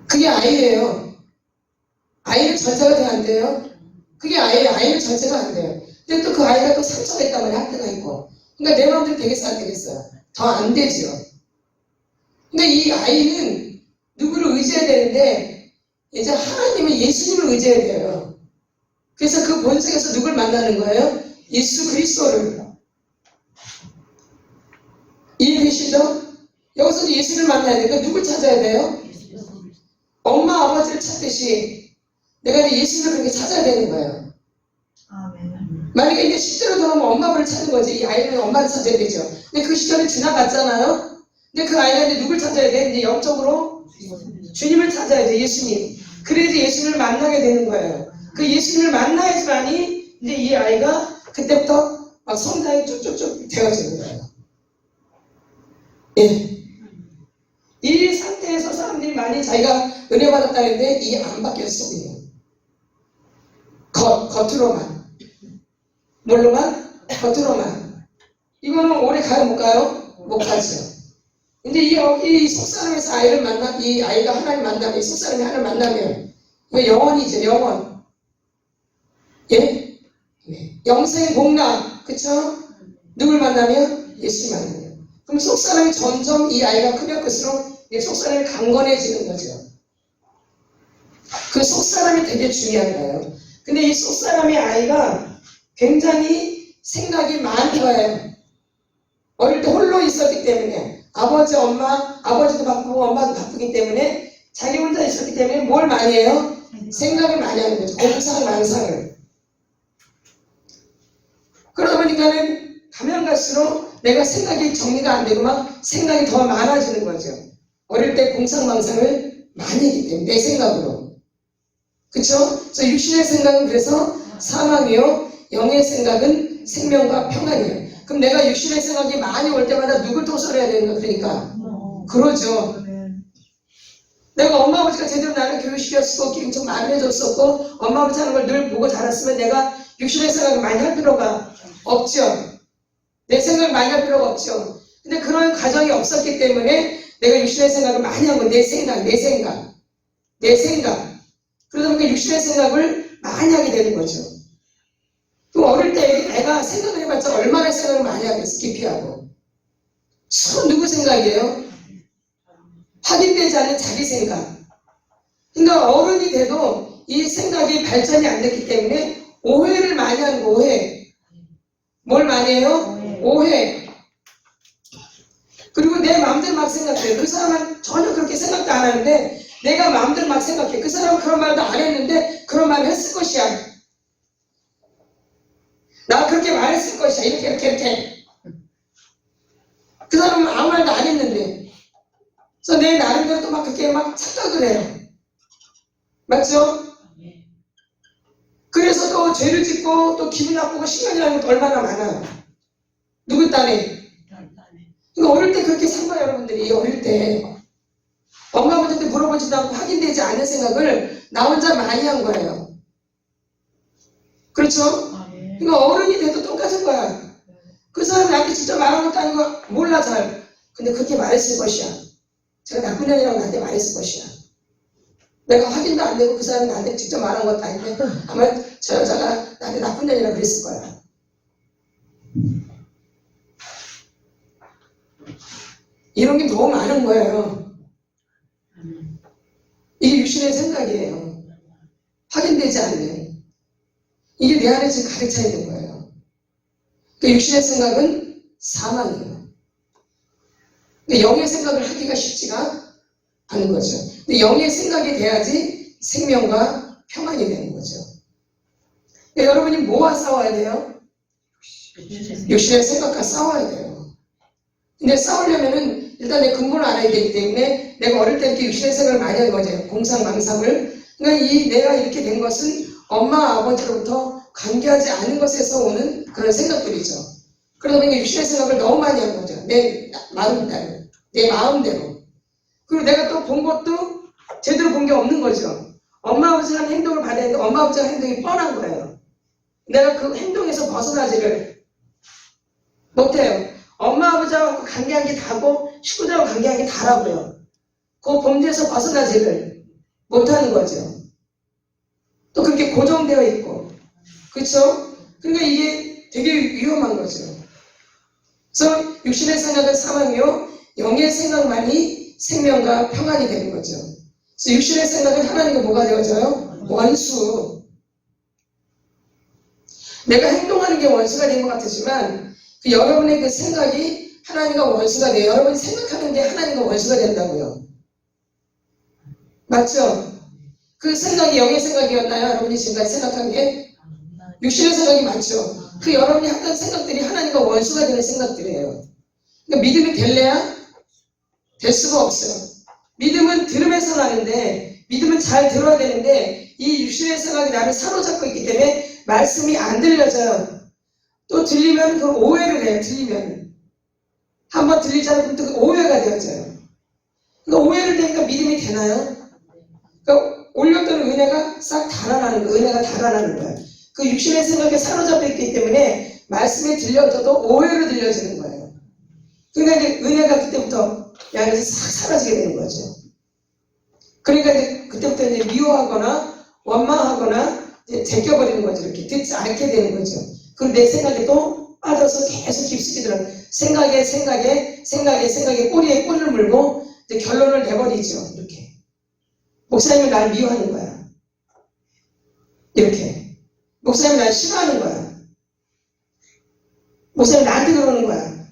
Speaker 1: 그게 아이예요. 아이는 절제가 돼야 안 돼요? 그게 아이예요. 아이는 절제가 안 돼요. 근데 또 그 아이가 또 상처가 있단 말이에요. 학대가 있고. 그러니까 내 마음대로 되겠어, 안 되겠어요? 더 안 되죠. 근데 이 아이는 누구를 의지해야 되는데 이제 하나님은 예수님을 의지해야 돼요. 그래서 그 본성에서 누굴 만나는 거예요? 예수 그리스도를. 이해되시죠? 여기서 예수를 만나야 돼요. 그러니까 누굴 찾아야 돼요? 엄마 아버지를 찾듯이 내가 이제 예수를 그렇게 찾아야 되는 거예요. 만약에 이제 실제로 돌아오면 엄마 아빠를 찾는 거지. 이 아이는 엄마를 찾아야 되죠. 근데 그 시절이 지나갔잖아요. 근데 그 아이가 이제 누굴 찾아야 돼? 이제 영적으로 주님을 찾아야 돼. 예수님. 그래야지 예수님을 만나게 되는 거예요. 그 예수님을 만나야지만이 이제 이 아이가 그때부터 막 성장이 쭉쭉쭉 되어지는 거예요. 예. 이 상태에서 사람들이 많이 자기가 은혜 받았다는데 이게 안 바뀌었어. 그냥. 겉으로만. 뭘로만? 겉으로만. 이거는 오래 가요, 못 가요? 못 가죠. 근데 이 속사람에서 아이를 만나, 이 아이가 하나님 만나면, 이 속사람이 하나님 만나면, 그 영원이죠, 영원. 예? 네. 영생 복락, 그쵸? 누굴 만나면? 예수 만나면. 그럼 속사람이 점점 이 아이가 크면 클수록 이 속사람이 강건해지는 거죠. 그 속사람이 되게 중요한 거예요. 근데 이 속사람의 아이가 굉장히 생각이 많은 거예요. 어릴 때 홀로 있었기 때문에 아버지, 엄마, 아버지도 바쁘고 엄마도 바쁘기 때문에 자기 혼자 있었기 때문에 뭘 많이 해요? 생각을 많이 하는 거죠. 공상망상을. 그러다 보니까는 가면 갈수록 내가 생각이 정리가 안 되고 막 생각이 더 많아지는 거죠. 어릴 때 공상망상을 많이 했기 때문에 내 생각으로. 그쵸? 그래서 육신의 생각은 그래서 사망이요, 영의 생각은 생명과 평안이에요. 그럼 내가 육신의 생각이 많이 올 때마다 누굴 토설해야 되는 거 그러니까 그러죠. 내가 엄마 아버지가 제대로 나를 교육시켰고 기름 좀 많이 해줬었고 엄마 아버지 하는 걸 늘 보고 자랐으면 내가 육신의 생각을 많이 할 필요가 없죠. 내 생각을 많이 할 필요가 없죠. 근데 그런 가정이 없었기 때문에 내가 육신의 생각을 많이 한 거. 내 생각. 그러다 보니까 육신의 생각을 많이 하게 되는 거죠. 그럼 어릴 때 애가 생각을 해봤자 얼마나 생각을 많이 하겠어, 기피하고. 서로 누구 생각이에요? 확인되지 않는 자기 생각. 그러니까 어른이 돼도 이 생각이 발전이 안 됐기 때문에 오해를 많이 하는 거, 오해. 뭘 많이 해요? 오해. 그리고 내 마음대로 막 생각해. 그 사람은 전혀 그렇게 생각도 안 하는데 내가 마음대로 막 생각해. 그 사람은 그런 말도 안 했는데 그런 말을 했을 것이야. 나 그렇게 말했을 것이야. 이렇게. 그 사람은 아무 말도 안 했는데. 그래서 내 나름대로 또 막 그렇게 막 착각을 해요. 맞죠? 그래서 또 죄를 짓고 또 기분 나쁘고 시간이 나는 게 얼마나 많아요. 누구 딴에? 그러니까 어릴 때 그렇게 산 거예요, 여러분들이. 어릴 때. 엄마 아버지한테 물어보지도 않고 확인되지 않은 생각을 나 혼자 많이 한 거예요. 그렇죠? 그러니까 어른이 돼도 똑같은 거야. 그 사람이 나한테 직접 말한 것도 아니고 몰라 잘. 근데 그렇게 말했을 것이야. 제가 나쁜 년이라고 나한테 말했을 것이야. 내가 확인도 안 되고 그 사람이 나한테 직접 말한 것도 아닌데 아마 저 여자가 나한테 나쁜 년이라고 그랬을 거야. 이런 게 너무 많은 거예요. 이게 육신의 생각이에요. 확인되지 않는. 이게 내 안에 지금 가득 차 있는 거예요. 그 육신의 생각은 사망이에요. 근데 영의 생각을 하기가 쉽지가 않은 거죠. 근데 영의 생각이 돼야지 생명과 평안이 되는 거죠. 그러니까 여러분이 뭐와 싸워야 돼요? 육신의 생각과 싸워야 돼요. 근데 싸우려면은 일단 내 근본을 알아야 되기 때문에 내가 어릴 때 이렇게 육신의 생각을 많이 한 거죠. 공상망상을. 그러니까 내가 이렇게 된 것은 엄마 아버지로부터 관계하지 않은 것에서 오는 그런 생각들이죠. 그러다 보니까 육신의 생각을 너무 많이 한 거죠. 내 마음대로. 그리고 내가 또 본 것도 제대로 본 게 없는 거죠. 엄마 아버지가 하는 행동을 받아야 되는데 엄마 아버지가 하는 행동이 뻔한 거예요. 내가 그 행동에서 벗어나지를 못해요. 엄마 아버지하고 관계한 게 다고 식구들하고 관계한 게 다라고요. 그 범죄에서 벗어나지를 못하는 거죠. 또 그렇게 고정되어 있고. 그렇죠? 그러니까 이게 되게 위험한 거죠. 그래서 육신의 생각은 사망이요, 영의 생각만이 생명과 평안이 되는 거죠. 그래서 육신의 생각은 하나님과 뭐가 되어져요? 원수. 내가 행동하는 게 원수가 된 것 같으지만 그 여러분의 그 생각이 하나님과 원수가 돼요. 여러분이 생각하는 게 하나님과 원수가 된다고요. 맞죠? 그 생각이 영의 생각이었나요? 여러분이 지금까지 생각한 게? 육신의 생각이 맞죠? 그 여러분이 했던 생각들이 하나님과 원수가 되는 생각들이에요. 그러니까 믿음이 될래야? 될 수가 없어요. 믿음은 들음에서 나는데, 믿음은 잘 들어야 되는데, 이 육신의 생각이 나를 사로잡고 있기 때문에 말씀이 안 들려져요. 또 들리면 그 오해를 해요. 들리면 한번 들리지 않으면 또 오해가 되어져요. 그러니까 오해를 되니까 믿음이 되나요? 그러니까 올렸던 은혜가 싹 달아나는 거예요. 은혜가 달아나는 거예요. 그 육신의 생각에 사로잡혀 있기 때문에 말씀이 들려져도 오해로 들려지는 거예요. 그러니까 이제 은혜가 그때부터 양에서 싹 사라지게 되는 거죠. 그러니까 이제 그때부터 이제 미워하거나 원망하거나 이제 제껴버리는 거죠. 이렇게 듣지 않게 되는 거죠. 그럼 내 생각에 또 빠져서 계속 깊숙이 들어요. 생각에 꼬리에 꼬리를 물고 이제 결론을 내버리죠. 이렇게. 목사님이 날 미워하는 거야. 이렇게. 목사님이 날 싫어하는 거야. 목사님이 나한테 그러는 거야.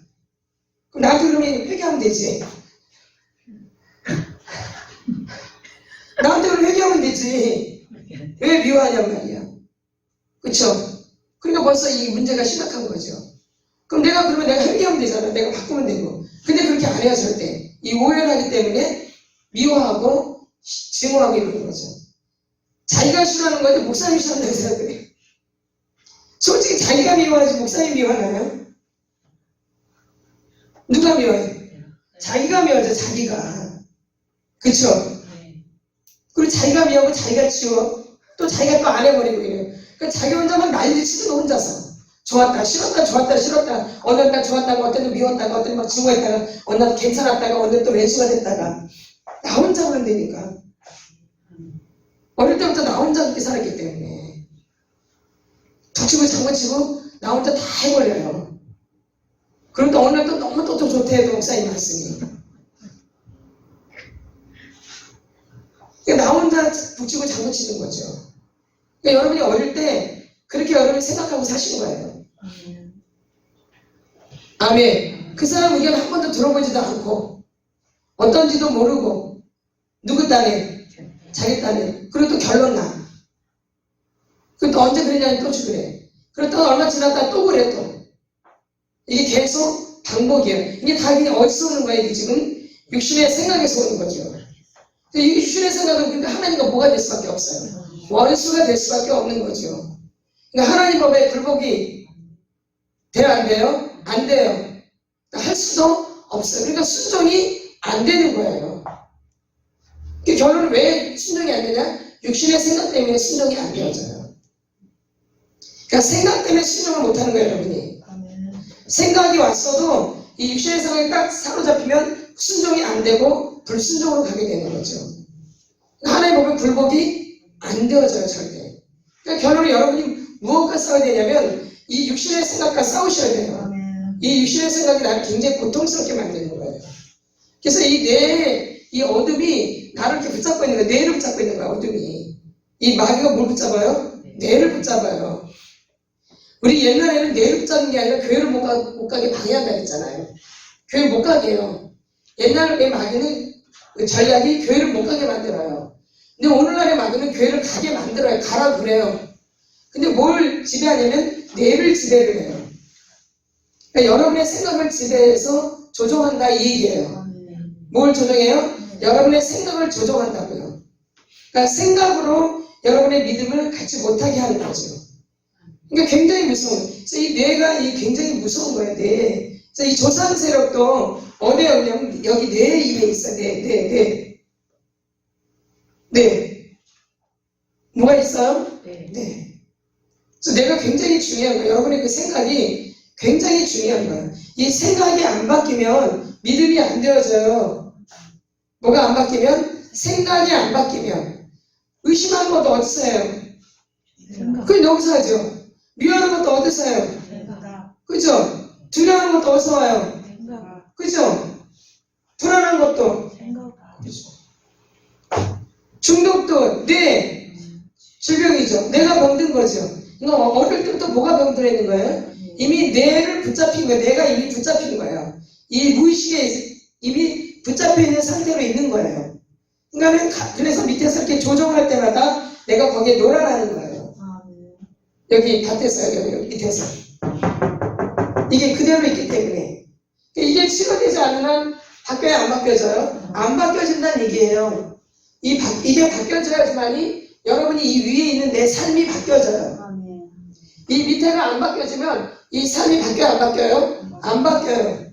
Speaker 1: 그럼 나한테 그러면 회개하면 되지. 나한테 그러면 회개하면 되지. 왜 미워하냔 말이야. 그쵸? 그러니까 벌써 이 문제가 심각한 거죠. 그럼 그러면 내가 회개하면 되잖아. 내가 바꾸면 되고. 근데 그렇게 안 해요, 절대. 이 오해를 하기 때문에 미워하고 증오하고 이러는 거죠. 자기가 싫어하는 거지 목사님이 싫어한다고 생각해요. 솔직히 자기가 미워하지 목사님이 미워하나요? 누가 미워해? 자기가 미워하죠, 자기가. 그쵸? 그리고 자기가 미워하고 자기가 치워. 또 자기가 또 안 해버리고 이래요. 그러니까 자기 혼자만 난리치고 혼자서. 좋았다, 싫었다, 좋았다, 싫었다. 어느 날 좋았다가, 어떤 날 미웠다가, 어떤 날 증오했다가, 어느 날 괜찮았다가, 어느 날 또 왼수가 됐다가. 나 혼자 그런다니까. 어릴 때부터 나 혼자 그렇게 살았기 때문에. 북치고 장구치고 나 혼자 다 해버려요. 그런데 어느 날 또 너무 또 좋대 해도 목사님 말씀이. 그러니까 나 혼자 북치고 장구치는 거죠. 그러니까 여러분이 어릴 때 그렇게 여러분이 생각하고 사시는 거예요. 아멘. 그 사람 의견 한 번도 들어보지도 않고 어떤지도 모르고 누구 딴에? 자기 딴에. 그리고 또 결론 나. 그리고 또 언제 그러냐니 또 그래. 그리고 또 얼마 지났다 또 그래 또. 이게 계속 반복이에요. 이게 다 그냥 어디서 오는 거예요? 이게 지금 육신의 생각에서 오는 거죠. 이 육신의 생각은 그러니까 하나님과 뭐가 될 수밖에 없어요. 원수가 될 수밖에 없는 거죠. 그러니까 하나님 법에 불복이 돼요, 안 돼요? 안 돼요. 그러니까 할 수도 없어요. 그러니까 순종이 안 되는 거예요. 그 결론은 왜 순종이 안 되냐? 육신의 생각 때문에 순종이 안 되어져요. 그러니까 생각 때문에 순종을 못 하는 거예요, 여러분이. 생각이 왔어도 이 육신의 생각이 딱 사로잡히면 순종이 안 되고 불순종으로 가게 되는 거죠. 하나님 보면 불복이 안 되어져요, 절대. 그러니까 결론은 여러분이 무엇과 싸워야 되냐면 이 육신의 생각과 싸우셔야 돼요. 이 육신의 생각이 나를 굉장히 고통스럽게 만드는 거예요. 그래서 이 뇌에 이 어둠이 나를 이렇게 붙잡고 있는 거예요. 뇌를 붙잡고 있는 거야, 어둠이. 이 마귀가 뭘 붙잡아요? 뇌를 붙잡아요. 우리 옛날에는 뇌를 붙잡는 게 아니라 교회를 못 가게 방해한다 했잖아요. 교회 못 가게 해요. 옛날에 마귀는 그 전략이 교회를 못 가게 만들어요. 근데 오늘날의 마귀는 교회를 가게 만들어요. 가라 그래요. 근데 뭘 지배하냐면 뇌를 지배를 해요. 그러니까 여러분의 생각을 지배해서 조종한다 이 얘기예요. 뭘 조종해요? 여러분의 생각을 조종한다고요. 그러니까 생각으로 여러분의 믿음을 갖지 못하게 하는 거죠. 그러니까 굉장히 무서운 거예요. 그래서 이 뇌가 굉장히 무서운 거예요. 뇌. 그래서 이 조상 세력도 어디에 오냐면 여기 뇌에 임해 있어요. 뇌. 뭐가 있어요? 네. 그래서 뇌가 굉장히 중요한 거예요. 여러분의 그 생각이 굉장히 중요한 거예요. 이 생각이 안 바뀌면 믿음이 안 되어져요. 뭐가 안 바뀌면? 생각이 안 바뀌면. 의심하는 것도 어디서 해요? 그건 여기서 하죠. 미워하는 것도 어디서 해요? 그죠? 두려워하는 것도 어디서 와요? 그죠? 불안한 것도. 그죠? 중독도 질병이죠. 뇌가 병든 거죠. 이거 어릴 때부터 뭐가 병들어 있는 거예요? 이미 뇌를 붙잡힌 거예요. 뇌가 이미 붙잡힌 거예요. 이 무의식에 이미 붙잡혀 있는 상태로 있는 거예요. 그러니까 그래서 밑에서 이렇게 조정할 때마다 내가 거기에 놀아나는 거예요. 여기 밭에서 여기 밑에서 이게 그대로 있기 때문에. 이게 치료되지 않는 한 바뀌어야 안 바뀌어져요? 안 바뀌어진다는 얘기예요. 이게 바뀌어져야지만이 여러분이 이 위에 있는 내 삶이 바뀌어져요. 이 밑에가 안 바뀌어지면 이 삶이 바뀌어요, 안 바뀌어요? 안 바뀌어요.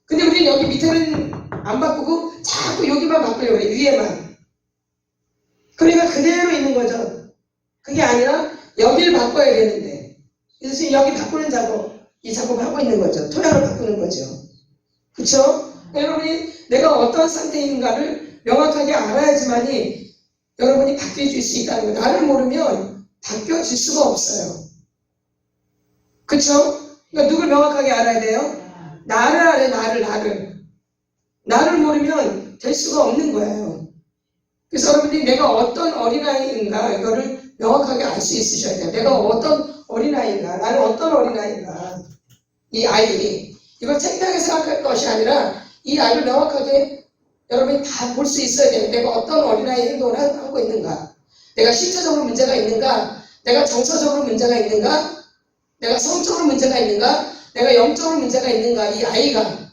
Speaker 1: 근데 우리는 여기 밑에는 안 바꾸고 자꾸 여기만 바꾸려고 해요, 위에만. 그러니까 그대로 있는 거죠. 그게 아니라 여기를 바꿔야 되는데. 그래서 지금 여기 바꾸는 작업, 이 작업을 하고 있는 거죠. 토양을 바꾸는 거죠. 그쵸? 여러분이 내가 어떤 상태인가를 명확하게 알아야지만이 여러분이 바뀌어질 수 있다는 거예요. 나를 모르면 바뀌어질 수가 없어요. 그쵸? 그러니까 누굴 명확하게 알아야 돼요? 나를 알아요, 나를. 나를 모르면 될 수가 없는 거예요. 그래서 여러분들이 내가 어떤 어린아이인가 이거를 명확하게 알 수 있으셔야 돼요. 내가 어떤 어린아이인가, 나는 어떤 어린아이인가. 이 아이, 이걸 창피하게 생각할 것이 아니라 이 아이를 명확하게 여러분이 다 볼 수 있어야 돼요. 내가 어떤 어린아이 행동을 하고 있는가, 내가 신체적으로 문제가 있는가, 내가 정서적으로 문제가 있는가, 내가 성적으로 문제가 있는가, 내가 영적으로 문제가 있는가, 이 아이가.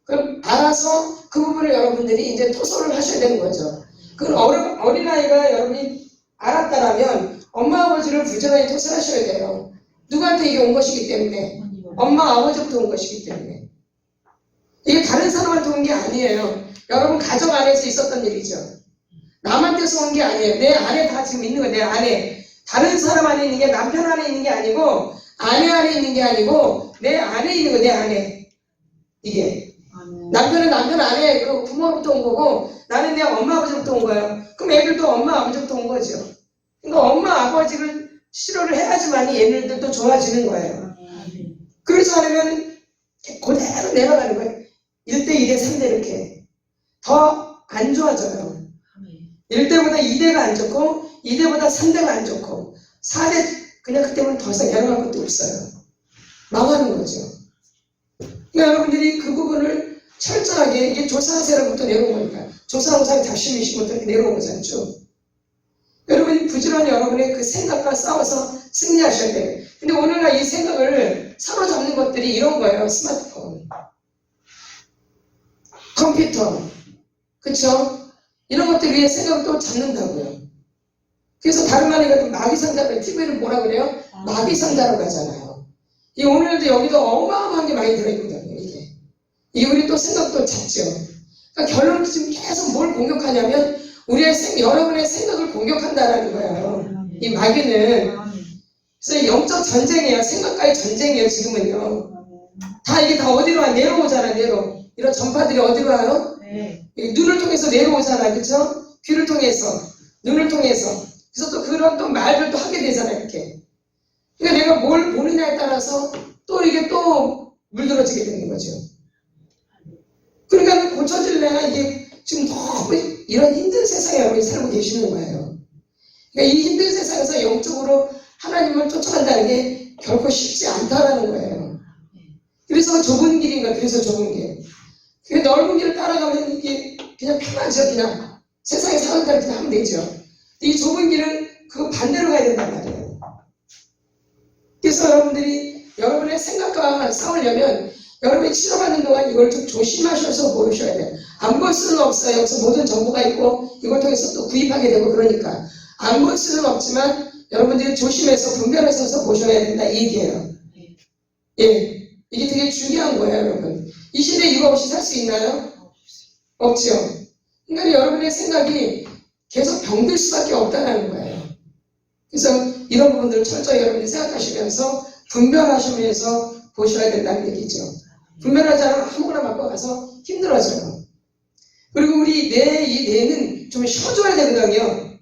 Speaker 1: 그럼 알아서 그 부분을 여러분들이 이제 토설을 하셔야 되는 거죠. 그 어린아이가 여러분이 알았다라면 엄마 아버지를 부지런히 토설하셔야 돼요. 누구한테 이게 온 것이기 때문에. 엄마 아버지부터 온 것이기 때문에. 이게 다른 사람한테 온 게 아니에요. 여러분 가정 안에서 있었던 일이죠. 남한테서 온 게 아니에요. 내 안에 다 지금 있는 거예요. 내 안에. 다른 사람 안에 있는 게 남편 안에 있는 게 아니고 아내 안에 있는 게 아니고 내 안에 있는 거예요. 내 안에. 이게. 남편은 남편 안에 그 부모로부터 온 거고 나는 내 엄마 아버지부터 온 거예요. 그럼 애들도 엄마 아버지부터 온 거죠. 그러니까 엄마 아버지를 치료를 해야지만이 얘네들도 좋아지는 거예요. 그렇지 않으면 그대로 내려가는 거예요. 1대, 2대, 3대 이렇게. 더 안 좋아져요. 1대보다 2대가 안 좋고 2대보다 3대가 안 좋고 4대 그냥 그때부터 더 이상 내려갈 것도 없어요. 망하는 거죠. 그러니까 여러분들이 그 부분을 철저하게 이게 조상세로부터 내려온 거니까 조상우상 잡심이시부터 내려온 거잖아요. 여러분이 부지런히 여러분의 그 생각과 싸워서 승리하셔야 돼요. 근데 오늘날 이 생각을 사로잡는 것들이 이런 거예요. 스마트폰, 컴퓨터, 그쵸? 이런 것들 위에 생각을 또 잡는다고요. 그래서 다른 말이 같은 마귀상자를 TV를 뭐라 그래요? 마귀상자로 가잖아요. 이 오늘도 여기도 어마어마한 게 많이 들어있거든요. 이게 우리 또 생각도 잡죠. 그러니까 결론은 지금 계속 뭘 공격하냐면 여러분의 생각을 공격한다라는 거예요. 이 마귀는. 그래서 영적 전쟁이에요. 생각과의 전쟁이에요. 지금은요. 이게 다 어디로 와? 내려오잖아. 이런 전파들이 어디로 와요? 눈을 통해서 내려오잖아. 그쵸? 귀를 통해서, 눈을 통해서. 그래서 또 그런 또 말들도 하게 되잖아. 이렇게. 그러니까 내가 뭘 보느냐에 따라서 또 이게 또 물들어지게 되는 거죠. 그러니까 고쳐질래나 이게 지금 너무 이런 힘든 세상에 여러분이 살고 계시는 거예요. 그러니까 이 힘든 세상에서 영적으로 하나님을 쫓아간다는 게 결코 쉽지 않다라는 거예요. 그래서 좁은 길인 거예요. 그래서 좁은 길. 그 넓은 길을 따라가면 이게 그냥 편하죠. 그냥 세상에 사는 대로 그냥 하면 되죠. 이 좁은 길은 그 반대로 가야 된단 말이에요. 그래서 여러분들이 여러분의 생각과 싸우려면 여러분이 치료받는 동안 이걸 좀 조심하셔서 보셔야 돼요. 안 볼 수는 없어요. 여기서 모든 정보가 있고 이걸 통해서 또 구입하게 되고 그러니까 안 볼 수는 없지만 여러분들이 조심해서 분별해서 보셔야 된다 이 얘기예요. 예, 이게 되게 중요한 거예요. 여러분 이 시대에 이거 없이 살 수 있나요? 없죠. 그러니까 여러분의 생각이 계속 병들 수밖에 없다는 거예요. 그래서 이런 부분들을 철저히 여러분이 생각하시면서 분별하시면서 보셔야 된다는 얘기죠. 분별하지 않으면 아무거나 맞고 가서 힘들어져요. 그리고 우리 이 뇌는 좀 쉬어줘야 되거든요.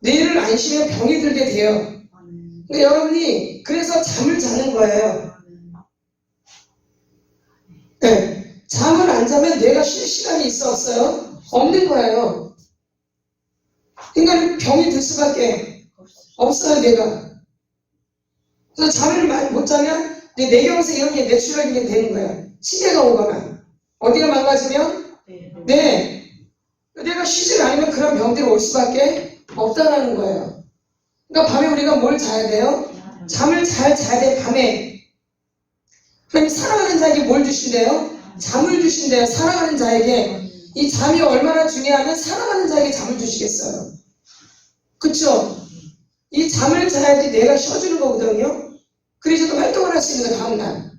Speaker 1: 뇌를 안 쉬면 병이 들게 돼요. 그러니까 여러분이 그래서 잠을 자는 거예요. 네. 잠을 안 자면 뇌가 쉴 시간이 있어 없어요? 없는 거예요. 그러니까 병이 들 수밖에 없어요. 뇌가. 그래서 잠을 못 자면 뇌경색 이런 게 뇌출혈이 되는 거예요. 치매가 오거나 어디가 망가지면 뇌가 쉬지 않으면 그런 병들이 올 수밖에 없다라는 거예요. 그러니까 밤에 우리가 뭘 자야 돼요? 잠을 잘 자야 돼. 밤에. 그럼 사랑하는 자에게 뭘 주신대요? 잠을 주신대요. 사랑하는 자에게. 이 잠이 얼마나 중요하면 사랑하는 자에게 잠을 주시겠어요. 그쵸? 이 잠을 자야지 내가 쉬어주는 거거든요. 그래서 또 활동을 할 수 있는 거 다음날.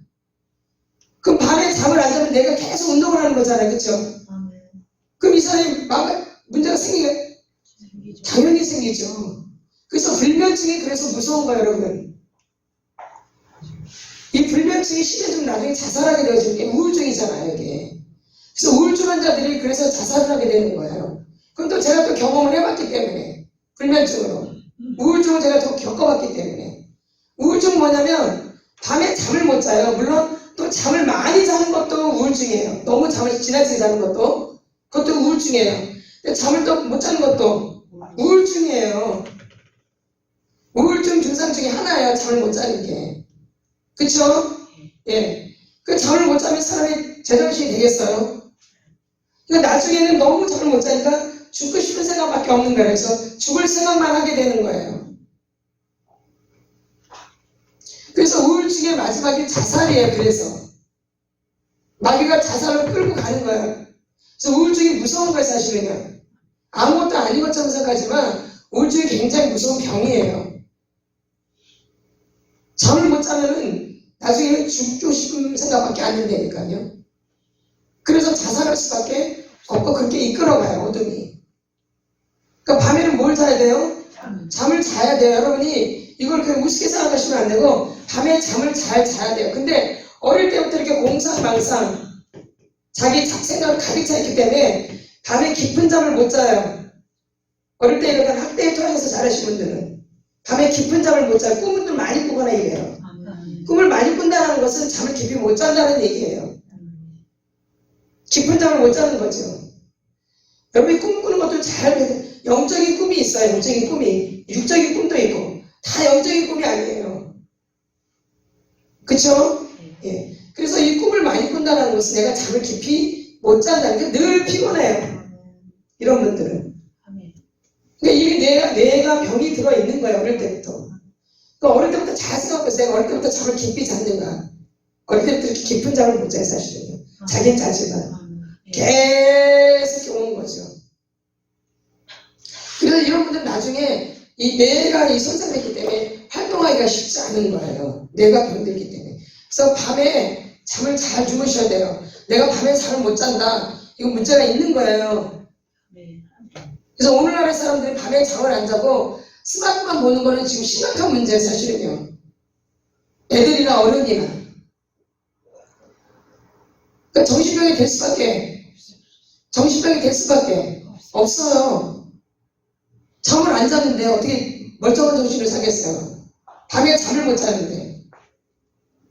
Speaker 1: 그럼 밤에 잠을 안 자면 내가 계속 운동을 하는 거잖아요. 그쵸? 그럼 이 사람이 문제가 생기게 당연히 생기죠. 그래서 불면증이 그래서 무서운 거예요, 여러분. 이 불면증이 심해지면 나중에 자살하게 되어지는 게 우울증이잖아요, 이게. 그래서 우울증 환자들이 그래서 자살을 하게 되는 거예요. 그럼 또 제가 또 경험을 해봤기 때문에, 불면증으로. 우울증을 제가 더 겪어봤기 때문에. 우울증은 뭐냐면, 밤에 잠을 못 자요. 물론 또 잠을 많이 자는 것도 우울증이에요. 너무 잠을 지나치게 자는 것도, 그것도 우울증이에요. 근데 잠을 또 못 자는 것도 우울증이에요. 우울증 증상 중에 하나예요. 잠을 못 자는 게. 그쵸? 예. 그 잠을 못 자면 사람이 제정신이 되겠어요? 그러니까 나중에는 너무 잠을 못 자니까 죽고 싶은 생각밖에 없는 거예요. 그래서 죽을 생각만 하게 되는 거예요. 그래서 우울증의 마지막이 자살이에요. 그래서 마귀가 자살로 끌고 가는 거예요. 그래서 우울증이 무서운 거예요. 사실은요. 아무것도 아닌 것처럼 생각하지만 우울증이 굉장히 무서운 병이에요. 잠을 못 자면은 나중에 죽고 싶은 생각밖에 안 된다니까요. 그래서 자살할 수밖에 없고 그렇게 이끌어가요. 어둠이. 그러니까 밤에는 뭘 자야 돼요? 잠을 자야 돼요. 여러분이 이걸 그냥 우습게 생각하시면 안 되고 밤에 잠을 잘 자야 돼요. 근데 어릴 때부터 이렇게 공상망상 자기 잡생각을 가득 차 있기 때문에 밤에 깊은 잠을 못 자요. 어릴 때 이렇게 학대에 통해서 자라신 분들은 밤에 깊은 잠을 못 자요. 꿈을 많이 꾸거나 이래요. 꿈을 많이 꾼다는 것은 잠을 깊이 못 잔다는 얘기예요. 깊은 잠을 못 자는 거죠. 여러분이 꿈 꾸는 것도 잘 영적인 꿈이 있어요. 영적인 꿈이. 육적인 꿈도 있고 다 영적인 꿈이 아니에요. 그쵸? 예. 그래서 이 꿈을 많이 꾼다는 것은 내가 잠을 깊이 못 잔다는 게 늘 피곤해요. 이런 분들은. 그러니까 이미 내가 병이 들어있는 거예요. 어릴 때부터. 그러니까 어릴 때부터 잘 생각해보세요. 내가 어릴 때부터 잠을 깊이 잤는가. 어릴 때부터 이렇게 깊은 잠을 못 자요. 사실은요. 자긴 자지만 계속 오는 거죠. 그래서 이런 분들은 나중에 이 뇌가 이 손상됐기 때문에 활동하기가 쉽지 않은 거예요. 뇌가 병들기 때문에. 그래서 밤에 잠을 잘 주무셔야 돼요. 내가 밤에 잠을 못 잔다. 이거 문제가 있는 거예요. 그래서 오늘날의 사람들이 밤에 잠을 안 자고 스마트만 보는 거는 지금 심각한 문제예요. 사실은요. 애들이나 어른이나. 그러니까 정신병이 될 수밖에 없어요. 잠을 안 자는데 어떻게 멀쩡한 정신을 사겠어요. 밤에 잠을 못 자는데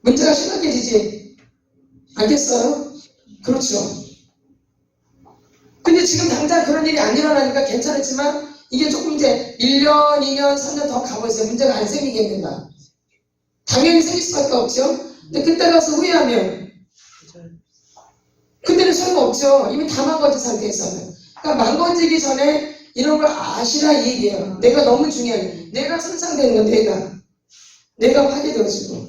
Speaker 1: 문제가 심각해지지 않겠어요? 그렇죠. 근데 지금 당장 그런 일이 안 일어나니까 괜찮았지만 이게 조금 이제 1년, 2년, 3년 더 가보세요. 문제가 안 생기겠는가? 당연히 생길 수밖에 없죠. 근데 그때 가서 후회하면 그때는 소용없죠. 이미 다 망가진 상태에서는. 그러니까 망가지기 전에 이런 걸 아시라 이 얘기예요. 내가 너무 중요해. 내가 손상되는 건 내가 파괴되어지고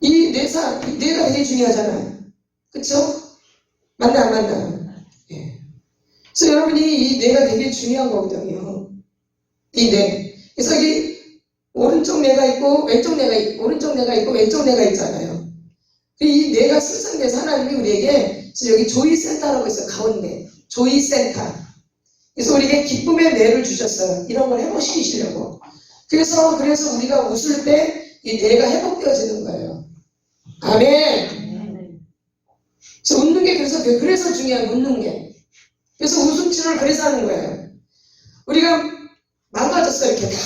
Speaker 1: 이 뇌가 되게 중요하잖아요. 그쵸? 맞나 안 맞나? 예. 그래서 여러분이 이 뇌가 되게 중요한 거거든요. 이 뇌. 그래서 이 오른쪽 뇌가 있고 왼쪽 뇌가 있고 오른쪽 뇌가 있고 왼쪽 뇌가 있잖아요. 이 뇌가 손상돼서 하나님이 우리에게 여기 조이센터라고 있어요. 가운데 조이센터. 그래서 우리에게 기쁨의 뇌를 주셨어요. 이런 걸 회복시키시려고. 그래서 우리가 웃을 때 이 뇌가 회복되어지는 거예요. 아멘. 그래서 웃는 게 그래서 중요한 웃는 게. 그래서 웃음 치료를 그래서 하는 거예요. 우리가 망가졌어요. 이렇게 다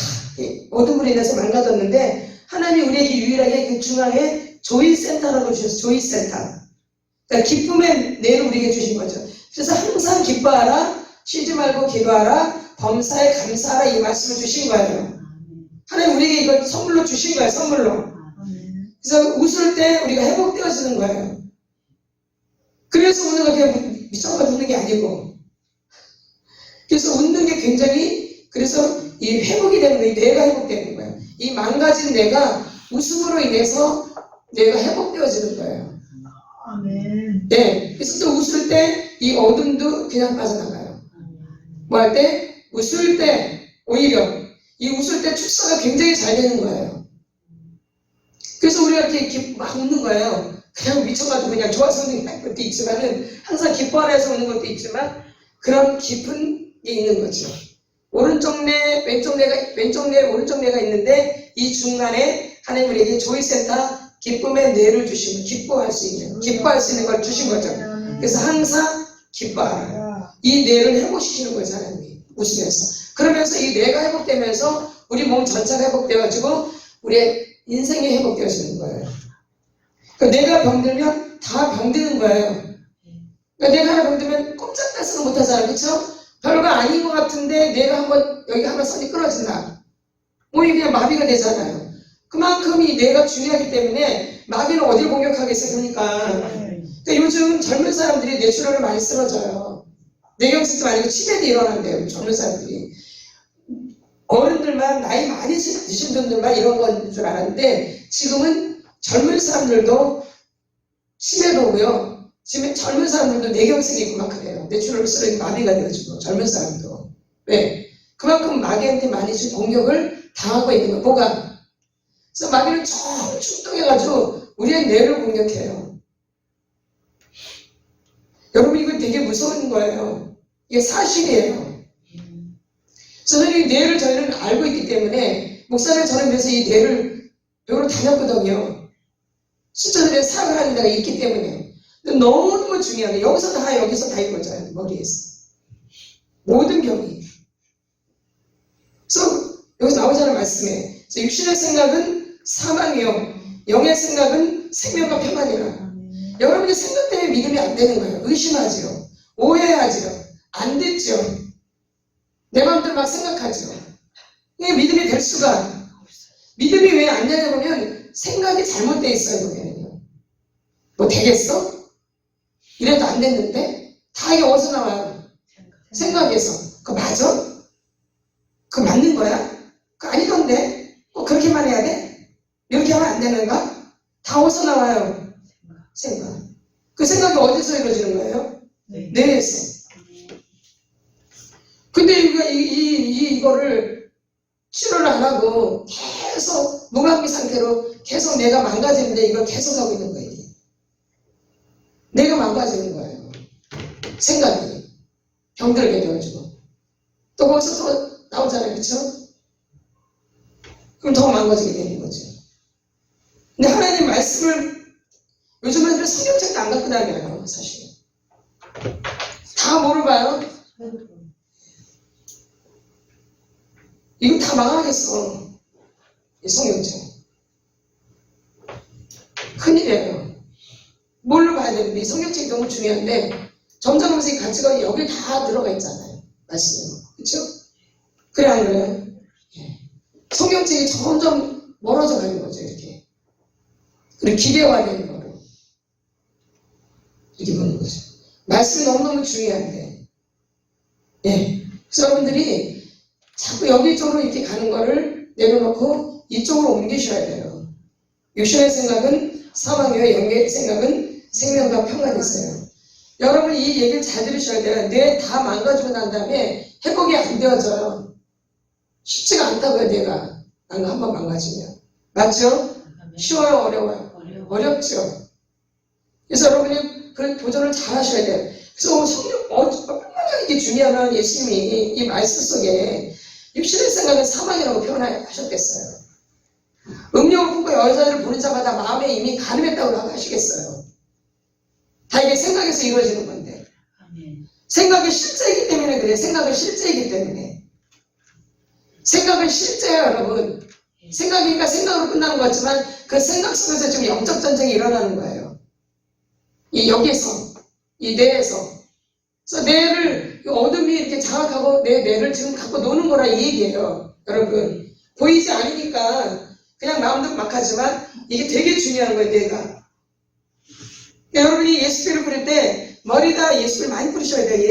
Speaker 1: 어둠으로 인해서 망가졌는데 하나님이 우리에게 유일하게 그 중앙에 조이센터라고 주셨어요. 조이센터. 그러니까 기쁨의 뇌를 우리에게 주신 거죠. 그래서 항상 기뻐하라, 쉬지 말고 기도하라, 범사에 감사하라 이 말씀을 주신 거예요. 하나님 우리에게 이걸 선물로 주신 거예요. 선물로. 그래서 웃을 때 우리가 회복되어지는 거예요. 그래서 웃는 거 그냥 미쳐가지고 웃는 게 아니고. 그래서 웃는 게 굉장히 그래서 이 회복이 되는 거예요. 이 뇌가 회복되는 거예요. 이 망가진 뇌가 웃음으로 인해서 뇌가 회복되어지는 거예요.
Speaker 2: 아멘.
Speaker 1: 네, 그래서 또 웃을 때 이 어둠도 그냥 빠져나가요. 뭐 할 때? 웃을 때 오히려 이 웃을 때 축사가 굉장히 잘 되는 거예요. 그래서 우리가 이렇게 막 웃는 거예요. 그냥 미쳐가지고 그냥 좋아서 웃는 것도 있지만은 항상 기뻐하라 해서 웃는 것도 있지만 그런 깊은 게 있는 거죠. 오른쪽 뇌, 왼쪽 뇌, 오른쪽 뇌가 있는데 이 중간에 하나님 우리에게 조이센터 기쁨의 뇌를 주시면 기뻐할 수 있는 걸 주신 거죠. 그래서 항상 기뻐하라. 이 뇌를 회복시키는 거예요, 하나님이. 웃으면서. 그러면서 이 뇌가 회복되면서 우리 몸 전체가 회복되어지고 우리의 인생이 회복되어지는 거예요. 그러니까 뇌가 병들면 다 병드는 거예요. 그러니까 뇌가 하나 병들면 꼼짝 달싹을 못하잖아요. 그렇죠? 별거 아닌 것 같은데 뇌가 한번 여기 한번 선이 끊어진다. 몸이 그냥 마비가 되잖아요. 그만큼 이 뇌가 중요하기 때문에 마비는 어디를 공격하겠어요? 그러니까 요즘 젊은 사람들이 뇌출혈을 많이 쓰러져요. 뇌경색도 아니고 치매도 일어난대요. 젊은 사람들이. 어른들만 나이 많이 드신 분들만 이런 건 줄 알았는데 지금은 젊은 사람들도 치매도 오고요. 지금 젊은 사람들도 뇌경색이 있고 막 그래요. 뇌출혈을 쓰러진 마비가 되어지고 젊은 사람도. 왜? 그만큼 마귀한테 많이 지금 공격을 당하고 있는 거예요. 뭐가? 그래서 마귀는 좀 충동해가지고 우리의 뇌를 공격해요. 여러분 이거 되게 무서운 거예요. 이게 사실이에요. 그래서 이 뇌를 저희는 알고 있기 때문에 목사를 저는 그래서 이 뇌를 여러 다녔거든요. 수천들의 사역을 하는 데가 있기 때문에. 너무너무 중요한 게 여기서 다 이루어져요. 머리에서. 모든 병이. 그래서 여기서 나오자는 말씀에 육신의 생각은 사망이요 영의 생각은 생명과 평안이라. 여러분의 생각 때문에 믿음이 안 되는 거예요. 의심하지요. 오해하지요. 안 됐죠. 내 마음대로 막 생각하지요. 이게 믿음이 될 수가. 믿음이 왜 안 되냐 보면 생각이 잘못되어 있어요. 보면요. 뭐 되겠어? 이래도 안 됐는데? 다 이게 어디서 나와요? 생각에서. 그거 맞아? 그거 맞는 거야? 그거 아니던데? 그렇게만 해야 돼? 이렇게 하면 안 되는가? 다 어디서 나와요? 생각. 그 생각이 어디서 이루어지는 거예요? 뇌에서. 근데 이거를 치료를 안 하고 계속 무방비 상태로 계속 내가 망가지는데 이걸 계속 하고 있는 거예요. 내가 망가지는 거예요. 생각이. 병들게 되어지고. 또 거기서 또 나오잖아요. 그렇죠? 그럼 더 망가지게 되는 거죠. 근데 하나님 말씀을 요즘은 성경책도 안 갖고 다녀요. 사실. 다 뭐를 봐요? 이거 다 망하겠어. 이 성경책. 큰일이에요. 뭘로 봐야 되는데 이 성경책이 너무 중요한데 점점 하면서 이 가치가 여기 다 들어가 있잖아요. 말씀으로. 그렇죠? 그래 안 그래요? 성경책이 점점 멀어져 가는 거죠. 이렇게. 그리고 기계화되는 거로. 이렇게 보는 거죠. 말씀이 너무너무 중요한데. 그래서 여러분들이 자꾸 여기쪽으로 이렇게 가는 거를 내려놓고 이쪽으로 옮기셔야 돼요. 육신의 생각은 사망이요 영의 생각은 생명과 평안이 있어요. 여러분 이 얘기를 잘 들으셔야 돼요. 뇌 다 망가지고 난 다음에 회복이 안 되어져요. 쉽지가 않다고요. 뇌가 한번 망가지면. 맞죠? 쉬워요? 어려워요? 어렵죠. 그래서 여러분이 그 도전을 잘 하셔야 돼요. 그래서 성령 얼마나 이게 중요하면 예수님이 이 말씀 속에 육신의 생각은 사망이라고 표현하셨겠어요. 음욕을 품고 여자를 보는 자마다 마음에 이미 가늠했다고 하시겠어요. 다 이게 생각에서 이루어지는 건데. 생각이 실제이기 때문에 그래요. 생각은 실제이기 때문에. 생각은 실제예요, 여러분. 생각이니까 생각으로 끝나는 것 같지만 그 생각 속에서 지금 영적 전쟁이 일어나는 거예요. 여기에서, 이 뇌에서. 그래서 뇌를, 어둠이 이렇게 장악하고 내 뇌를 지금 갖고 노는 거라 이 얘기예요. 여러분. 보이지 않으니까 그냥 마음대로 막 하지만 이게 되게 중요한 거예요, 뇌가. 여러분이 예수피를 뿌릴 때 머리다 예수를 많이 뿌리셔야 돼요,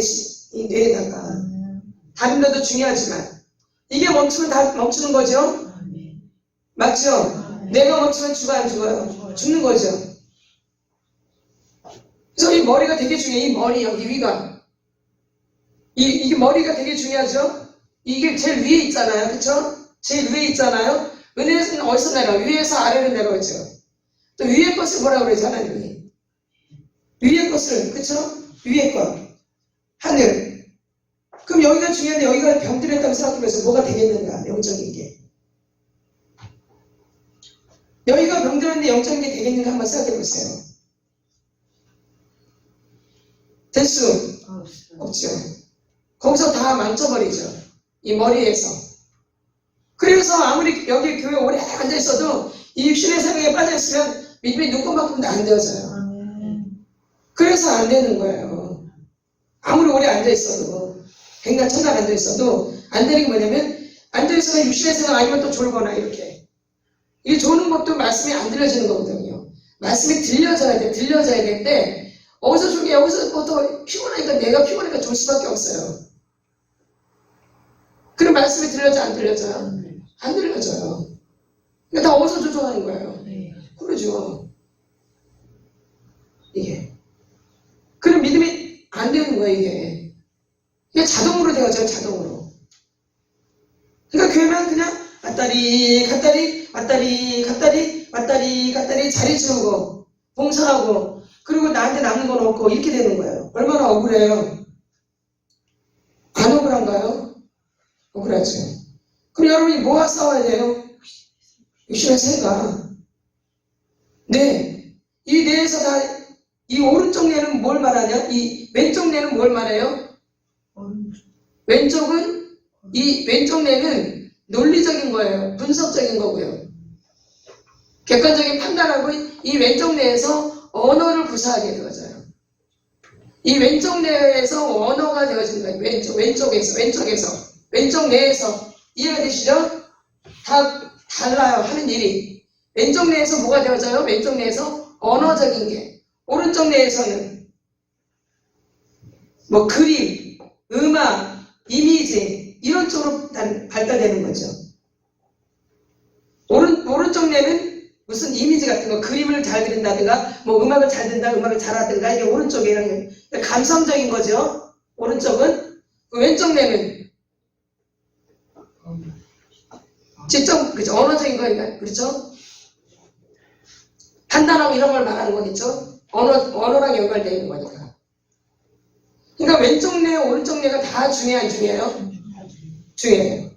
Speaker 1: 이 뇌에다가. 다른 데도 중요하지만. 이게 멈추면 다 멈추는 거죠? 맞죠? 내가 멈추면 죽어 안 죽어요? 죽는 거죠. 그래서 이 머리가 되게 중요해요. 이 머리 여기 위가 이게 머리가 되게 중요하죠. 이게 제일 위에 있잖아요. 그쵸? 제일 위에 있잖아요. 은혜는 어디서 내려? 위에서 아래로 내려오죠. 또 위의 것을 뭐라고 그러죠? 하나님이 위의 것을, 그쵸? 위의 것 하늘. 그럼 여기가 중요한데 여기가 병들었다고 생각하면서 뭐가 되겠는가? 영적인 게 여기가 병들었는데 영적인 게 되겠는가 한번 생각해 보세요. 될 수 없죠. 거기서 다 망쳐버리죠. 이 머리에서. 그래서 아무리 여기 교회 오래 앉아있어도 이 육신의 생각에 빠져있으면 믿음이 눈곱만큼도 안 되어져요. 그래서 안 되는 거예요. 아무리 오래 앉아있어도 백날 천날 앉아있어도 안 되는 게 뭐냐면 앉아있어서 육신의 생각 아니면 또 졸거나 이렇게 이 조는 것도 말씀이 안 들려지는 거거든요. 말씀이 들려져야 돼. 들려져야 되는데 어디서 졸게 여기서부터 피곤하니까 내가 피곤하니까 졸 수밖에 없어요. 그럼 말씀이 들려져 안 들려져요? 안 들려져요. 그러니까 다 어디서 조종하는 거예요? 그러죠. 이게. 그럼 믿음이 안 되는 거예요, 이게. 이게 자동으로 되어져요, 자동으로. 그러니까 교회만 그냥 왔다리, 갔다리, 왔다리, 갔다리, 왔다리, 갔다리 자리 채우고, 봉사하고, 그리고 나한테 남는 건 없고, 이렇게 되는 거예요. 얼마나 억울해요. 안 억울한가요? 억울하죠. 그럼 여러분이 뭐와 싸워야 돼요? 육신의 생각. 네. 이 뇌에서 다, 이 오른쪽 뇌는 뭘 말하냐? 이 왼쪽 뇌는 뭘 말해요? 왼쪽은, 이 왼쪽 뇌는 논리적인 거예요. 분석적인 거고요. 객관적인 판단하고 이 왼쪽 뇌에서 언어를 구사하게 되어져요. 이 왼쪽 뇌에서 언어가 되어지는 거예요. 왼쪽에서. 왼쪽 뇌에서. 이해가 되시죠? 다 달라요. 하는 일이. 왼쪽 뇌에서 뭐가 되어져요? 왼쪽 뇌에서 언어적인 게. 오른쪽 뇌에서는 뭐 그림, 음악, 이미지 이런 쪽으로 발달되는 거죠. 오른쪽 뇌는 무슨 이미지 같은 거, 그림을 잘 그린다든가 뭐 음악을 잘 듣는다, 음악을 잘하든가 이게 오른쪽이라는 게 감성적인 거죠. 오른쪽은. 그 왼쪽 뇌는 직접 그죠? 언어적인 거니까 그렇죠? 판단하고 이런 걸 말하는 거겠죠? 언어랑 연관되어 있는 거니까. 그러니까 왼쪽 뇌, 오른쪽 뇌가 다 중요해, 안 중요해요? 중요해요.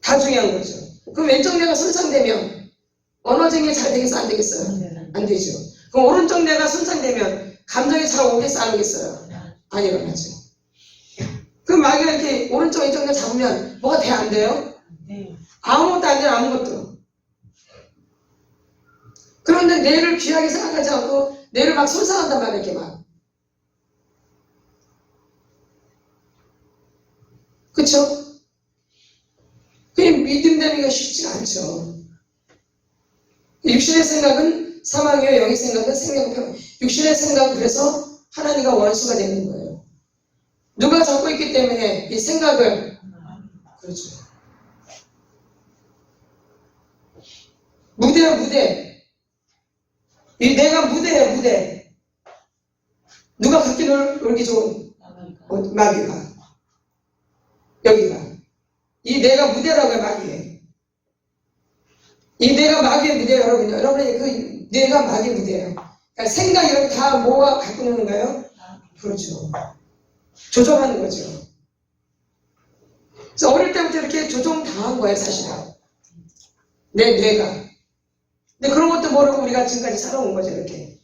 Speaker 1: 다 중요한 거죠. 그럼 왼쪽 뇌가 손상되면 언어적인 게 잘 되겠어, 안 되겠어요? 안 되죠. 그럼 오른쪽 뇌가 손상되면 감정이 잘 오겠어, 안 오겠어요? 안 일어나죠. 그럼 마귀가 이렇게 오른쪽, 왼쪽 뇌 잡으면 뭐가 돼, 안 돼요? 아무것도 안 돼요, 아무것도. 그런데 뇌를 귀하게 생각하지 않고 뇌를 막 손상한단 말이에요, 이렇게 막. 그쵸? 그게 믿음되는 게 쉽지가 않죠. 육신의 생각은 사망이요, 영의 생각은 생명평. 육신의 생각은 그래서 하나님과 원수가 되는 거예요. 누가 잡고 있기 때문에 이 생각을, 그렇죠. 무대야, 무대. 이 내가 무대야, 무대. 누가 그렇게 놀기 좋은? 마귀가. 여기가. 이 내가 무대라고 해요, 마귀에. 이 내가 마귀의 무대예요, 여러분. 여러분의 그 내가 마귀의 무대예요. 그러니까 생각 이런 다 뭐가 갖고 노는 거예요? 그렇죠. 조종하는 거죠. 그래서 어릴 때부터 이렇게 조종당한 거예요, 사실은. 내 뇌가. 근데 그런 것도 모르고 우리가 지금까지 살아온 거죠, 이렇게.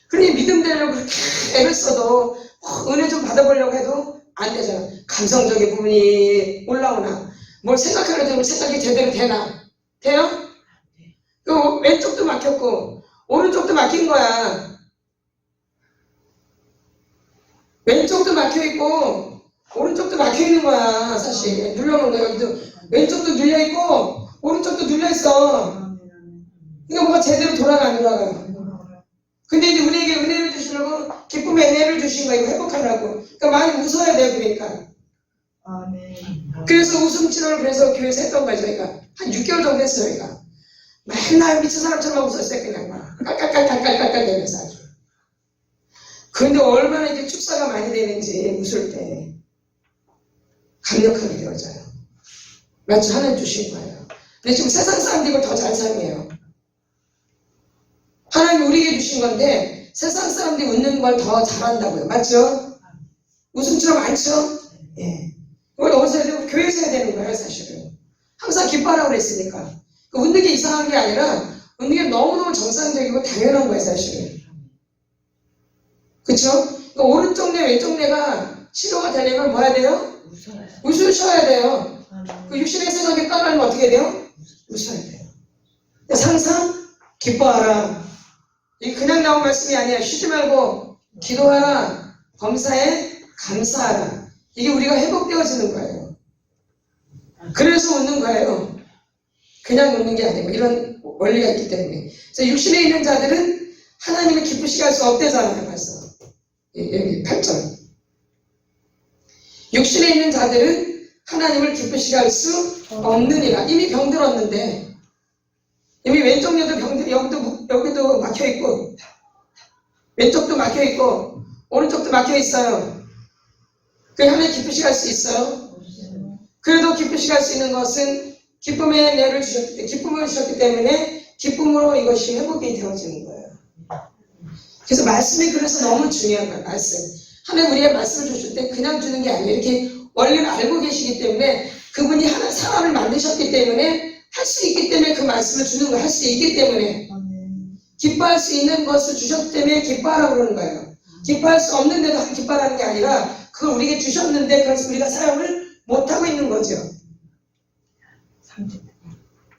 Speaker 1: 그러니 믿음 되려고 그렇게 애를 써도 은혜 좀 받아보려고 해도 안 되잖아. 감성적인 부분이 올라오나, 뭘 생각하려도 생각이 제대로 되나? 돼요? 그 왼쪽도 막혔고, 오른쪽도 막힌 거야. 왼쪽도 막혀있고, 오른쪽도 막혀있는 거야, 사실. 눌러놓은 거야, 여기도. 왼쪽도 눌려있고, 오른쪽도 눌려있어. 그러니까 뭐가 제대로 돌아가, 안 돌아가. 근데 이제 우리에게 은혜를 주시려고 기쁨의 은혜를 주신 거예요. 회복하라고. 그러니까 많이 웃어야 돼요, 그러니까.
Speaker 2: 아멘.
Speaker 1: 그래서 웃음 치료를 그래서 교회에서 했던 거예요, 저희가. 한 6개월 정도 했어요, 저희가. 맨날 미친 사람처럼 웃었어요. 그냥 막 깔깔깔깔깔깔 대면서 아주. 근데 얼마나 이게 축사가 많이 되는지 웃을 때 강력하게 되어져요. 맞죠? 하나님 주신 거예요. 근데 지금 세상 사람들이 이걸 더 잘 사용해요. 하나님 우리에게 주신 건데 세상 사람들이 웃는 걸 더 잘한다고요. 맞죠? 웃음처럼 많죠? 예. 이걸 어디서 해야 되고 교회에서 해야 되는 거예요. 사실은 항상 기뻐하라고 그랬으니까. 웃는 게 이상한 게 아니라 웃는 게 너무너무 정상적이고 당연한 거예요. 사실은. 그쵸? 그러니까 오른쪽 뇌 왼쪽 뇌가 치료가 되려면 뭐 해야 돼요? 웃으셔야 돼요. 그 육신의 생각에 따라하면 어떻게 돼요? 웃어야 돼요. 항상 기뻐하라. 이게 그냥 나온 말씀이 아니야. 쉬지 말고 기도하라. 범사에 감사하라. 이게 우리가 회복되어지는 거예요. 그래서 웃는 거예요. 그냥 웃는 게 아니고 이런 원리가 있기 때문에. 그래서 육신에 있는 자들은 하나님을 기쁘시게 할 수 없대잖아요. 벌써 여기 8절. 육신에 있는 자들은 하나님을 기쁘시게 할 수 없느니라. 이미 병들었는데 이미 왼쪽 뇌도 병들, 여기도 막혀있고 왼쪽도 막혀있고 오른쪽도 막혀있어요. 그 하나님 기쁘시게 할 수 있어요? 그래도 기쁘시게 할 수 있는 것은 기쁨의 뇌를 기쁨을 주셨기 때문에 기쁨으로 이것이 회복이 되어지는 거예요. 그래서 말씀이 그래서 너무 중요한 거예요. 말씀. 하나님 우리의 말씀을 주실 때 그냥 주는 게 아니에요. 이렇게 원리를 알고 계시기 때문에 그분이 하나 사람을 만드셨기 때문에 할 수 있기 때문에 그 말씀을 주는 거 할 수 있기 때문에 기뻐할 수 있는 것을 주셨기 때문에 기뻐하라고 그러는 거예요. 기뻐할 수 없는데도 기뻐하라는 게 아니라 그걸 우리에게 주셨는데 그래서 우리가 사용을 못하고 있는 거죠.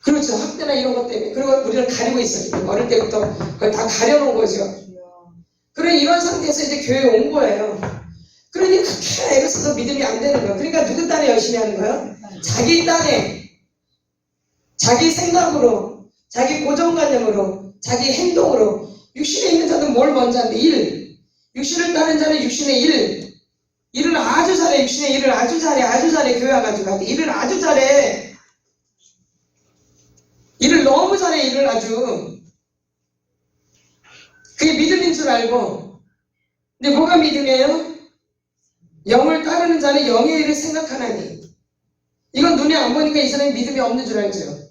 Speaker 1: 그렇죠. 학대나 이런 것 때문에. 그리고 우리를 가리고 있었기 때문에 어릴 때부터 그걸 다 가려놓은 거죠. 그래 이런 상태에서 이제 교회에 온 거예요. 그러니 그렇게 애를 써서 믿음이 안 되는 거예요. 그러니까 누구 딴에 열심히 하는 거예요? 자기 딴에, 자기 생각으로, 자기 고정관념으로, 자기 행동으로. 육신에 있는 자는 뭘 먼저 하는데? 일. 육신을 따는 자는 육신의 일. 일을 아주 잘해. 육신의 일을 아주 잘해. 교회 와가지고 하는데 일을 아주 잘해. 일을 너무 잘해. 일을 아주. 그게 믿음인 줄 알고. 근데 뭐가 믿음이에요? 영을 따르는 자는 영의 일을 생각하나니. 이건 눈에 안 보니까 이 사람이 믿음이 없는 줄 알죠.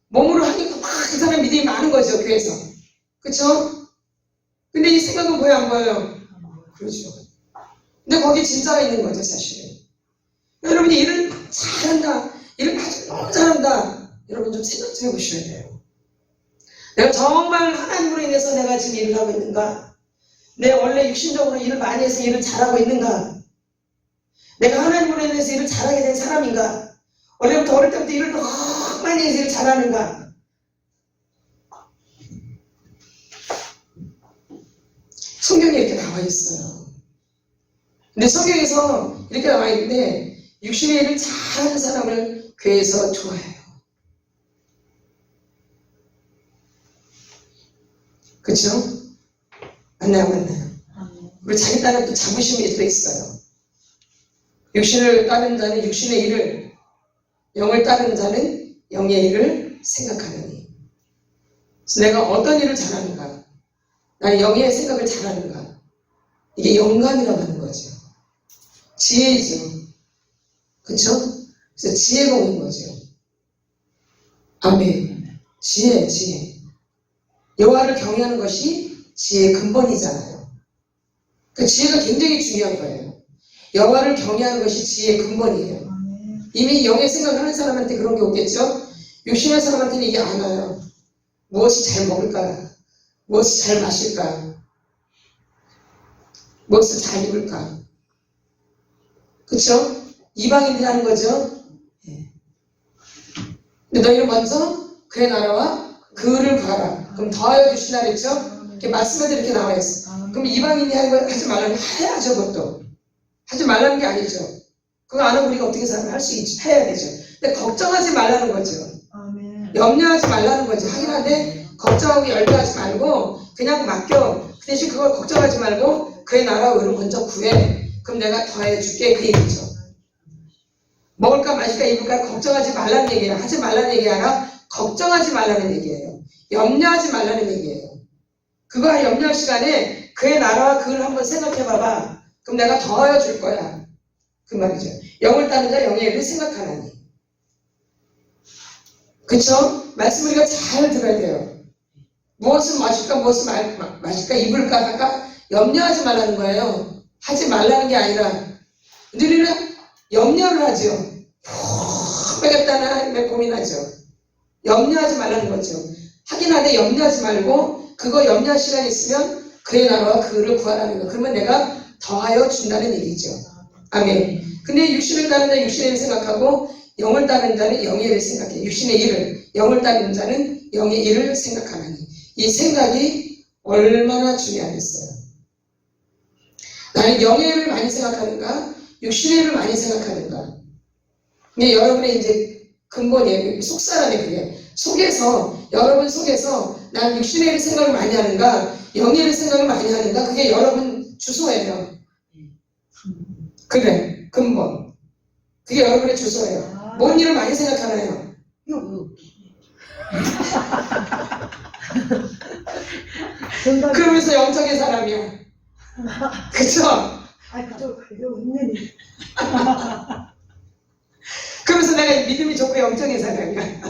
Speaker 1: 몸으로 하니까 막 그 사람이 믿음이 많은 거죠. 교회에서. 그쵸? 근데 이 생각은 보여 안 보여요? 그렇죠. 근데 거기에 진짜가 있는 거죠. 사실은. 여러분이 일을 잘한다. 일을 아주 너무 잘한다. 여러분 좀 생각 좀 해보셔야 돼요. 내가 정말 하나님으로 인해서 내가 지금 일을 하고 있는가? 내가 원래 육신적으로 일을 많이 해서 일을 잘하고 있는가? 내가 하나님으로 인해서 일을 잘하게 된 사람인가? 어릴 때부터 일을 너무 많이 해서 일을 잘하는가? 성경에 이렇게 나와 있어요. 근데 성경에서 이렇게 나와 있는데 육신의 일을 잘하는 사람을 교회에서 좋아해요. 그쵸? 맞나요? 우리 자기 딴에 또 자부심이 또 있어요. 육신을 따르는 자는 육신의 일을, 영을 따르는 자는 영의 일을 생각하느니. 그래서 내가 어떤 일을 잘하는가? 나는 영의 생각을 잘하는가? 이게 영감이라고 하는 거죠. 지혜이죠. 그쵸? 그래서 지혜가 오는 거죠. 아멘. 지혜. 여호와를 경외하는 것이 지혜의 근본이잖아요. 그 지혜가 굉장히 중요한 거예요. 여호와를 경외하는 것이 지혜의 근본이에요. 이미 영의 생각을 하는 사람한테 그런 게 오겠죠? 육신의 사람한테는 이게 안 와요. 무엇이 잘 먹을까? 무엇이 잘 마실까? 무엇을 잘 입을까? 그쵸? 이방인들이 하는 거죠? 예. 근데 너희는 먼저 그의 나라와 그를 구하라. 그럼 더하여 주시나 그랬죠? 이렇게 말씀에도 이렇게 나와 있어. 그럼 이방인이 하지 말라는 게 해야죠, 그것도. 하지 말라는 게 아니죠. 그거 안 하고 우리가 어떻게 살면 할 수 있지, 해야 되죠. 근데 걱정하지 말라는 거죠. 염려하지 말라는 거죠. 하긴 한데 걱정하고 열려하지 말고 그냥 맡겨. 그 대신 그걸 걱정하지 말고 그의 나라와 의를 먼저 구해. 그럼 내가 더해 줄게. 그 얘기죠. 먹을까 마실까 입을까 걱정하지 말라는 얘기예요. 하지 말라는 얘기 아니라 걱정하지 말라는 얘기예요. 염려하지 말라는 얘기예요. 그거 염려할 시간에 그의 나라와 그걸 한번 생각해봐봐. 그럼 내가 더하여 줄 거야. 그 말이죠. 영을 따는 자 영의 일을 생각하나니. 그쵸? 말씀 우리가 잘 들어야 돼요. 무엇을 마실까, 무엇을 마실까, 입을까 할까? 염려하지 말라는 거예요. 하지 말라는 게 아니라 우리는 염려를 하죠. 빼겠다는 하나님의 고민하죠. 염려하지 말라는 거죠. 하긴 하되 염려하지 말고 그거 염려할 시간이 있으면 그의 나라와 그를 구하라는 거. 그러면 내가 더하여 준다는 얘기죠. 아멘. 근데 육신을 따는 자는 육신의 일을 생각하고 영을 따는 자는 영의 일을 생각해. 육신의 일을, 영을 따는 자는 영의 일을 생각하나니. 이 생각이 얼마나 중요하겠어요. 나는 영의 일을 많이 생각하는가? 육신의 일을 많이 생각하는가? 근데 여러분의 이제 근본이에요. 속사람이 그게. 여러분 속에서 난 육신의 일을 생각을 많이 하는가? 영의 일을 생각을 많이 하는가? 그게 여러분 주소예요. 그래, 근본. 그게 여러분의 주소예요. 뭔 일을 많이 생각하나요? 그러면서 영적인 사람이야. 그쵸?
Speaker 2: 그거 있는 일.
Speaker 1: 그러면서 내가 믿음이 좋고 영적인 사람이야.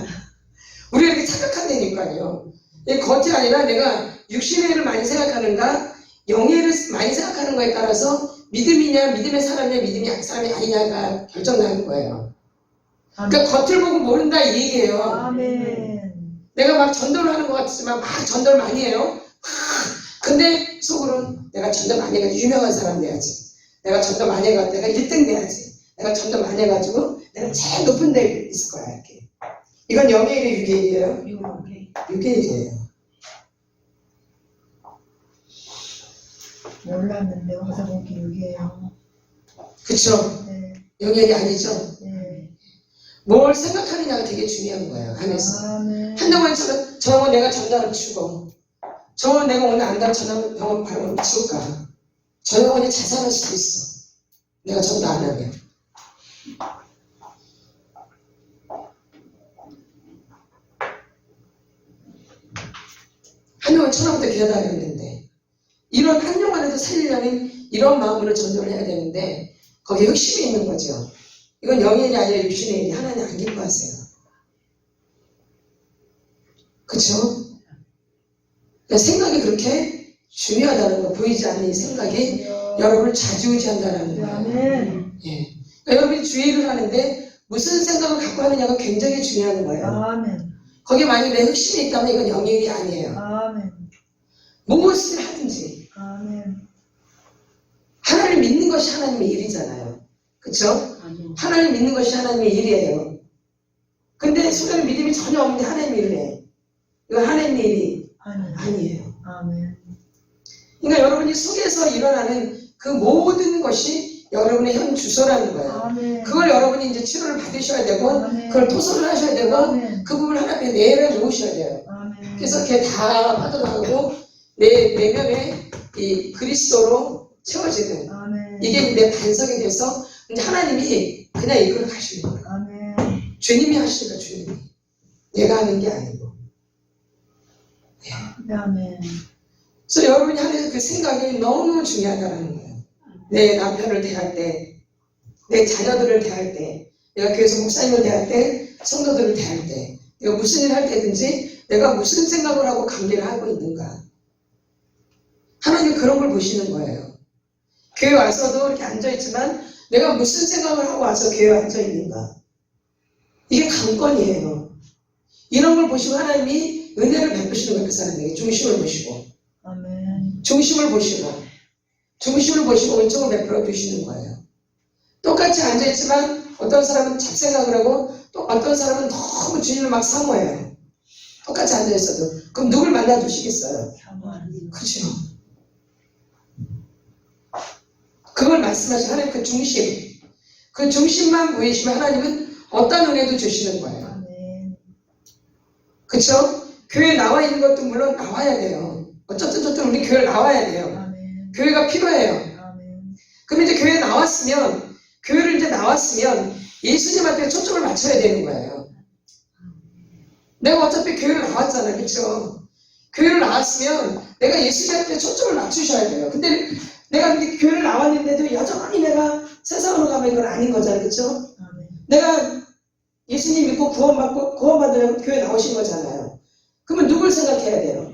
Speaker 1: 우리가 이렇게 착각한다니까요. 이게 겉이 아니라 내가 육신의 일을 많이 생각하는가, 영의 일을 많이 생각하는 거에 따라서 믿음이냐, 믿음의 사람이냐, 믿음이 사람이 아니냐가 결정나는 거예요. 그러니까 겉을 보고 모른다 이 얘기예요.
Speaker 2: 아멘.
Speaker 1: 내가 막 전도를 하는 것 같지만 막 전도를 많이 해요. 근데 속으로는 내가 전도 많이 해가지고 유명한 사람 돼야지. 내가 전도 많이 해가지고 내가 1등 돼야지. 내가 전도 많이 해가지고 내가 제일 높은 데 있을 거야. 이렇게. 이건 영의 일의 유계일이에요. 유계일이에요.
Speaker 2: 몰랐는데 와서 보기 여기에요.
Speaker 1: 그쵸?
Speaker 2: 네.
Speaker 1: 영의 일이 아니죠?
Speaker 2: 네.
Speaker 1: 뭘 생각하느냐가 되게 중요한 거예요. 안에서.
Speaker 2: 아멘.
Speaker 1: 한동안 저거 내가 전도하면 치고 저거 내가 오늘 안다고 전화하면 병원 발언을 치울까? 저 영혼이 자살할 수도 있어. 내가 전도 안 하면. 한동안 천하부터 교회 다녔는데 이런 한 영혼에도 살리려는 이런 마음으로 전도를 해야 되는데 거기에 흑심이 있는 거죠. 이건 영의 일이 아니라 육신의 일이 하나님 안 기뻐하세요. 그쵸? 그러니까 생각이 그렇게 중요하다는 거, 보이지 않는 이 생각이 여러분을 좌지우지한다는 거예요.
Speaker 2: 아멘.
Speaker 1: 예. 그러니까 여러분이 주의를 하는데 무슨 생각을 갖고 하느냐가 굉장히 중요한 거예요.
Speaker 2: 아멘.
Speaker 1: 거기에 만약에 내 흑심이 있다면 이건 영의 일이 아니에요.
Speaker 2: 아멘.
Speaker 1: 무엇을 하든지
Speaker 2: 아멘.
Speaker 1: 하나님 믿는 것이 하나님의 일이잖아요. 그쵸? 하나님 믿는 것이 하나님의 일이에요. 근데 수많은 믿음이 전혀 없는데 하나님 일을 해. 이건 하나님의 일이 아니에요.
Speaker 2: 아멘.
Speaker 1: 그러니까 여러분이 속에서 일어나는 그 모든 것이 여러분의 현 주소라는 거예요.
Speaker 2: 아멘.
Speaker 1: 그걸 여러분이 이제 치료를 받으셔야 되고,
Speaker 2: 아멘.
Speaker 1: 그걸 토설을 하셔야 되고,
Speaker 2: 아멘.
Speaker 1: 그 부분을 하나님의 내면에 놓으셔야 돼요.
Speaker 2: 아멘.
Speaker 1: 그래서 그게 다 빠져나가고, 내 내면에 이 그리스도로 채워지는,
Speaker 2: 아멘.
Speaker 1: 이게 내 반석이 돼서, 이제 하나님이 그냥 이걸 가시는 거예요.
Speaker 2: 아멘.
Speaker 1: 주님이 하시니까 주님이. 내가 하는 게 아니고.
Speaker 2: 아멘.
Speaker 1: 그래서 여러분이 하는 그 생각이 너무 중요하다는 거예요. 내 남편을 대할 때, 내 자녀들을 대할 때, 내가 교회에서 목사님을 대할 때, 성도들을 대할 때, 내가 무슨 일을 할 때든지 내가 무슨 생각을 하고 관계를 하고 있는가. 하나님 그런 걸 보시는 거예요. 교회 와서도 이렇게 앉아있지만 내가 무슨 생각을 하고 와서 교회에 앉아있는가. 이게 관건이에요. 이런 걸 보시고 하나님이 은혜를 베푸시는 거예요. 그 사람에게 중심을 보시고.
Speaker 2: 아멘.
Speaker 1: 중심을 보시고 은총을 베풀어 주시는 거예요. 똑같이 앉아있지만 어떤 사람은 잡생각을 하고 또 어떤 사람은 너무 주님을 막 사모해요. 똑같이 앉아있어도. 그럼 누굴 만나 주시겠어요? 그죠? 그걸 말씀하신 하나님 그 중심. 그 중심만 보이시면 하나님은 어떤 은혜도 주시는 거예요.
Speaker 2: 아멘.
Speaker 1: 그쵸? 교회에 나와 있는 것도 물론 나와야 돼요. 어쨌든 우리 교회에 나와야 돼요.
Speaker 2: 아멘.
Speaker 1: 교회가 필요해요.
Speaker 2: 아멘.
Speaker 1: 그럼 이제 교회에 나왔으면 예수님한테 초점을 맞춰야 되는 거예요. 내가 어차피 교회를 나왔잖아요. 그렇죠? 교회를 나왔으면 내가 예수님한테 초점을 맞추셔야 돼요. 근데 내가 이렇게 교회를 나왔는데도 여전히 내가 세상으로 가면 이건 아닌 거잖아요. 그렇죠?
Speaker 2: 아멘.
Speaker 1: 내가 예수님 믿고 구원받으려고 교회 나오신 거잖아요. 그러면 누굴 생각해야 돼요?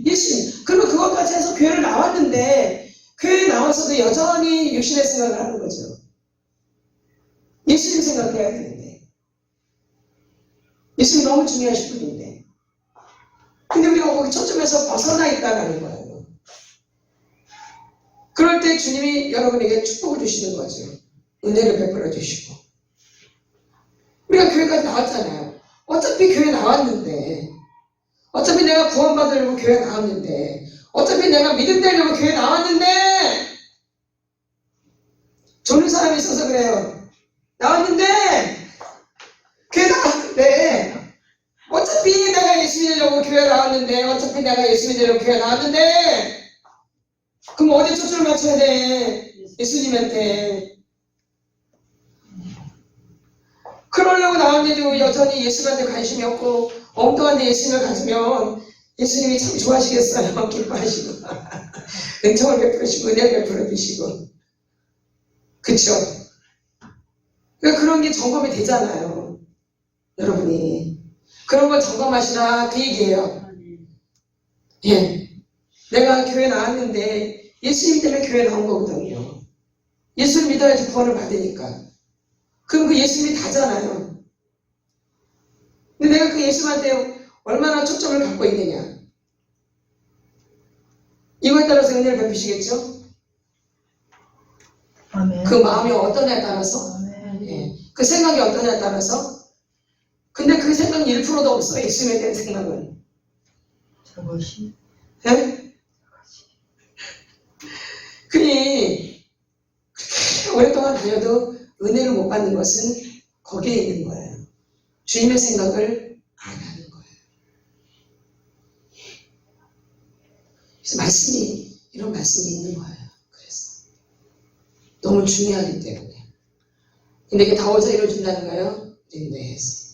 Speaker 1: 예수님. 그러면 그것까지 해서 교회를 나왔는데 교회에 나와서도 여전히 육신의 생각을 하는 거죠. 예수님 생각해야 되는데. 예수님 너무 중요하신 분인데. 근데 우리가 거기 초점에서 벗어나 있다는 거예요. 그럴 때 주님이 여러분에게 축복을 주시는 거죠. 은혜를 베풀어 주시고. 우리가 교회까지 나왔잖아요. 어차피 교회 나왔는데, 어차피 내가 구원받으려고 교회 나왔는데, 어차피 내가 믿음 되려고 교회 나왔는데, 조는 사람이 있어서 그래요. 나왔는데, 교회 나왔는데, 어차피 내가 예수 믿으려고 교회 나왔는데, 어차피 내가 예수 믿으려고 교회 나왔는데, 그럼 어디 초점을 맞춰야 돼? 예수님한테. 그러려고 나왔는데도 여전히 예수님한테 관심이 없고 엉뚱한 데 예수님을 가지면 예수님이 참 좋아하시겠어요. 기뻐하시고 은총을 베푸시고 은혜를 베풀어 주시고. 그쵸? 그러니까 그런 게 점검이 되잖아요. 여러분이 그런 걸 점검하시라 그 얘기예요. 예, 내가 교회 나왔는데 예수님 때문에 교회 나온 거거든요. 예수를 믿어야지 구원을 받으니까. 그럼 그 예수님이 다잖아요. 근데 내가 그 예수한테 얼마나 초점을 갖고 있느냐. 이거에 따라서 은혜를 베푸시겠죠?
Speaker 2: 아멘.
Speaker 1: 그 마음이 어떠냐에 따라서,
Speaker 2: 아멘.
Speaker 1: 예, 그 생각이 어떠냐에 따라서. 근데 그 생각은 1%도 없어. 예수님에 대한 생각은.
Speaker 2: 저것이.
Speaker 1: 예? 그니 그렇게 오랫동안 다녀도 은혜를 못 받는 것은 거기에 있는 거예요. 주님의 생각을 안 하는 거예요. 그래서 말씀이, 이런 말씀이 있는 거예요. 그래서 너무 중요하기 때문에. 근데 이게 다 어디서 이루어진다는 거예요? 우리 뇌에서.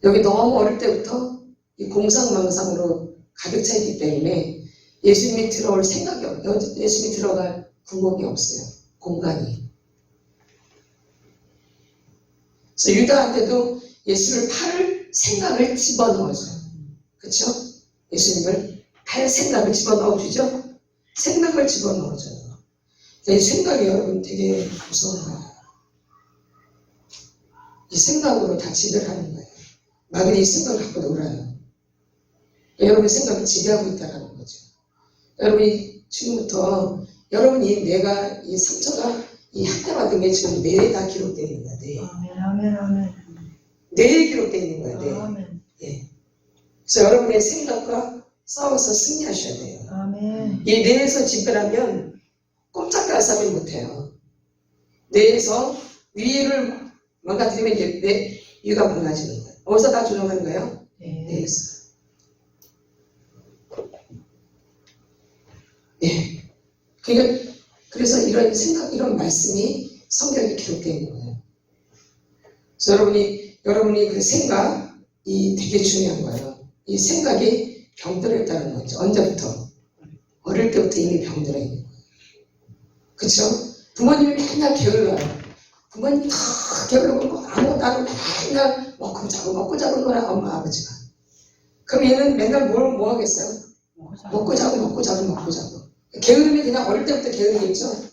Speaker 1: 여기 너무 어릴 때부터 이 공상망상으로 가득 차 있기 때문에 예수님이 들어올 생각이 없어요. 예수님이 들어갈 구멍이 없어요. 공간이. 그래서 유다한테도 예수를 팔 생각을 집어넣어줘요. 그렇죠? 예수님을 팔 생각을 집어넣어주죠? 생각을 집어넣어줘요. 이 생각이 여러분 되게 무서운 거예요. 이 생각으로 다 지배를 하는 거예요. 마귀는 이 생각을 갖고 놀아요. 여러분의 생각을 지배하고 있다는 거죠. 여러분이 지금부터 여러분이 내가 이 상처가 이 학대받은 게 지금 뇌에 다 기록되어 있는 거야. 뇌에.
Speaker 2: 아멘. 아멘. 아멘.
Speaker 1: 뇌에 기록되어 있는 거야. 뇌에.
Speaker 2: 아멘.
Speaker 1: 예. 그래서 여러분의 생각과 싸워서 승리하셔야 돼요.
Speaker 2: 아멘.
Speaker 1: 이 뇌에서 지배하면 꼼짝달싹을 못해요. 뇌에서 위를 망가뜨리면 이제 뇌 위가 망가지는 거예요. 어디서 다 조정하는 거예요?
Speaker 2: 네.
Speaker 1: 뇌에서. 예. 그러니까 그래서 이런 생각, 이런 말씀이 성경에 기록되어 있는 거예요. 그래서 여러분이 그 생각이 되게 중요한 거예요. 이 생각이 병들어 있다는 거죠. 언제부터? 어릴 때부터 이미 병들어 있는 거예요. 그쵸? 부모님이 맨날 게을러요. 부모님이 다 게을르고 아무것도 안 하고 맨날 먹고 자고 놀아, 엄마, 아버지가. 그럼 얘는 맨날 뭐 하겠어요? 먹고 자고. 게으름이 그냥 어릴 때부터 게으르겠죠?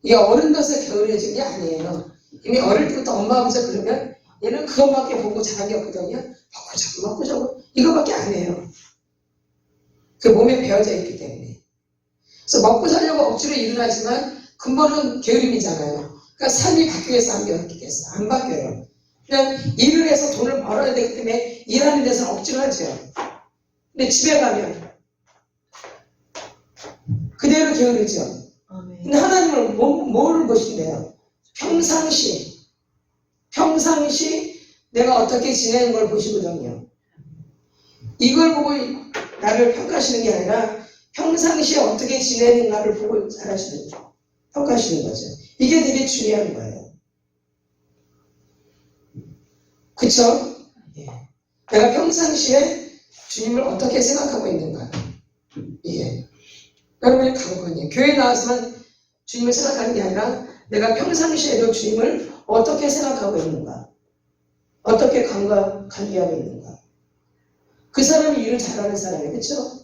Speaker 1: 이게 어른 돼서 게으르해진 게 아니에요. 이미 어릴 때부터 엄마, 아버지가 그러면 얘는 그것밖에 보고 자란 게 없거든요. 먹고 자고. 이거밖에 안 해요. 그 몸에 배어져 있기 때문에. 그래서 먹고 자려고 억지로 일어나지만 근본은 게으름이잖아요. 그러니까 삶이 바뀌기 위해서 안 바뀌겠어. 안 바뀌어요. 그냥 일을 해서 돈을 벌어야 되기 때문에 일하는 데서 억지로 하죠. 근데 집에 가면 그대로 게으르죠.
Speaker 2: 아멘.
Speaker 1: 근데 하나님은 뭐를 보신대요? 평상시 내가 어떻게 지내는 걸 보시거든요. 이걸 보고 나를 평가하시는 게 아니라 평상시에 어떻게 지내는가를 보고 평가하시는 거죠. 이게 되게 중요한 거예요. 그쵸? 예. 내가 평상시에 주님을 어떻게 생각하고 있는가. 이게 여러분의 관건이에요. 교회 나와서만 주님을 생각하는 게 아니라 내가 평상시에도 주님을 어떻게 생각하고 있는가. 어떻게 관계하고 있는가. 그 사람이 일을 잘하는 사람이에요. 그렇죠?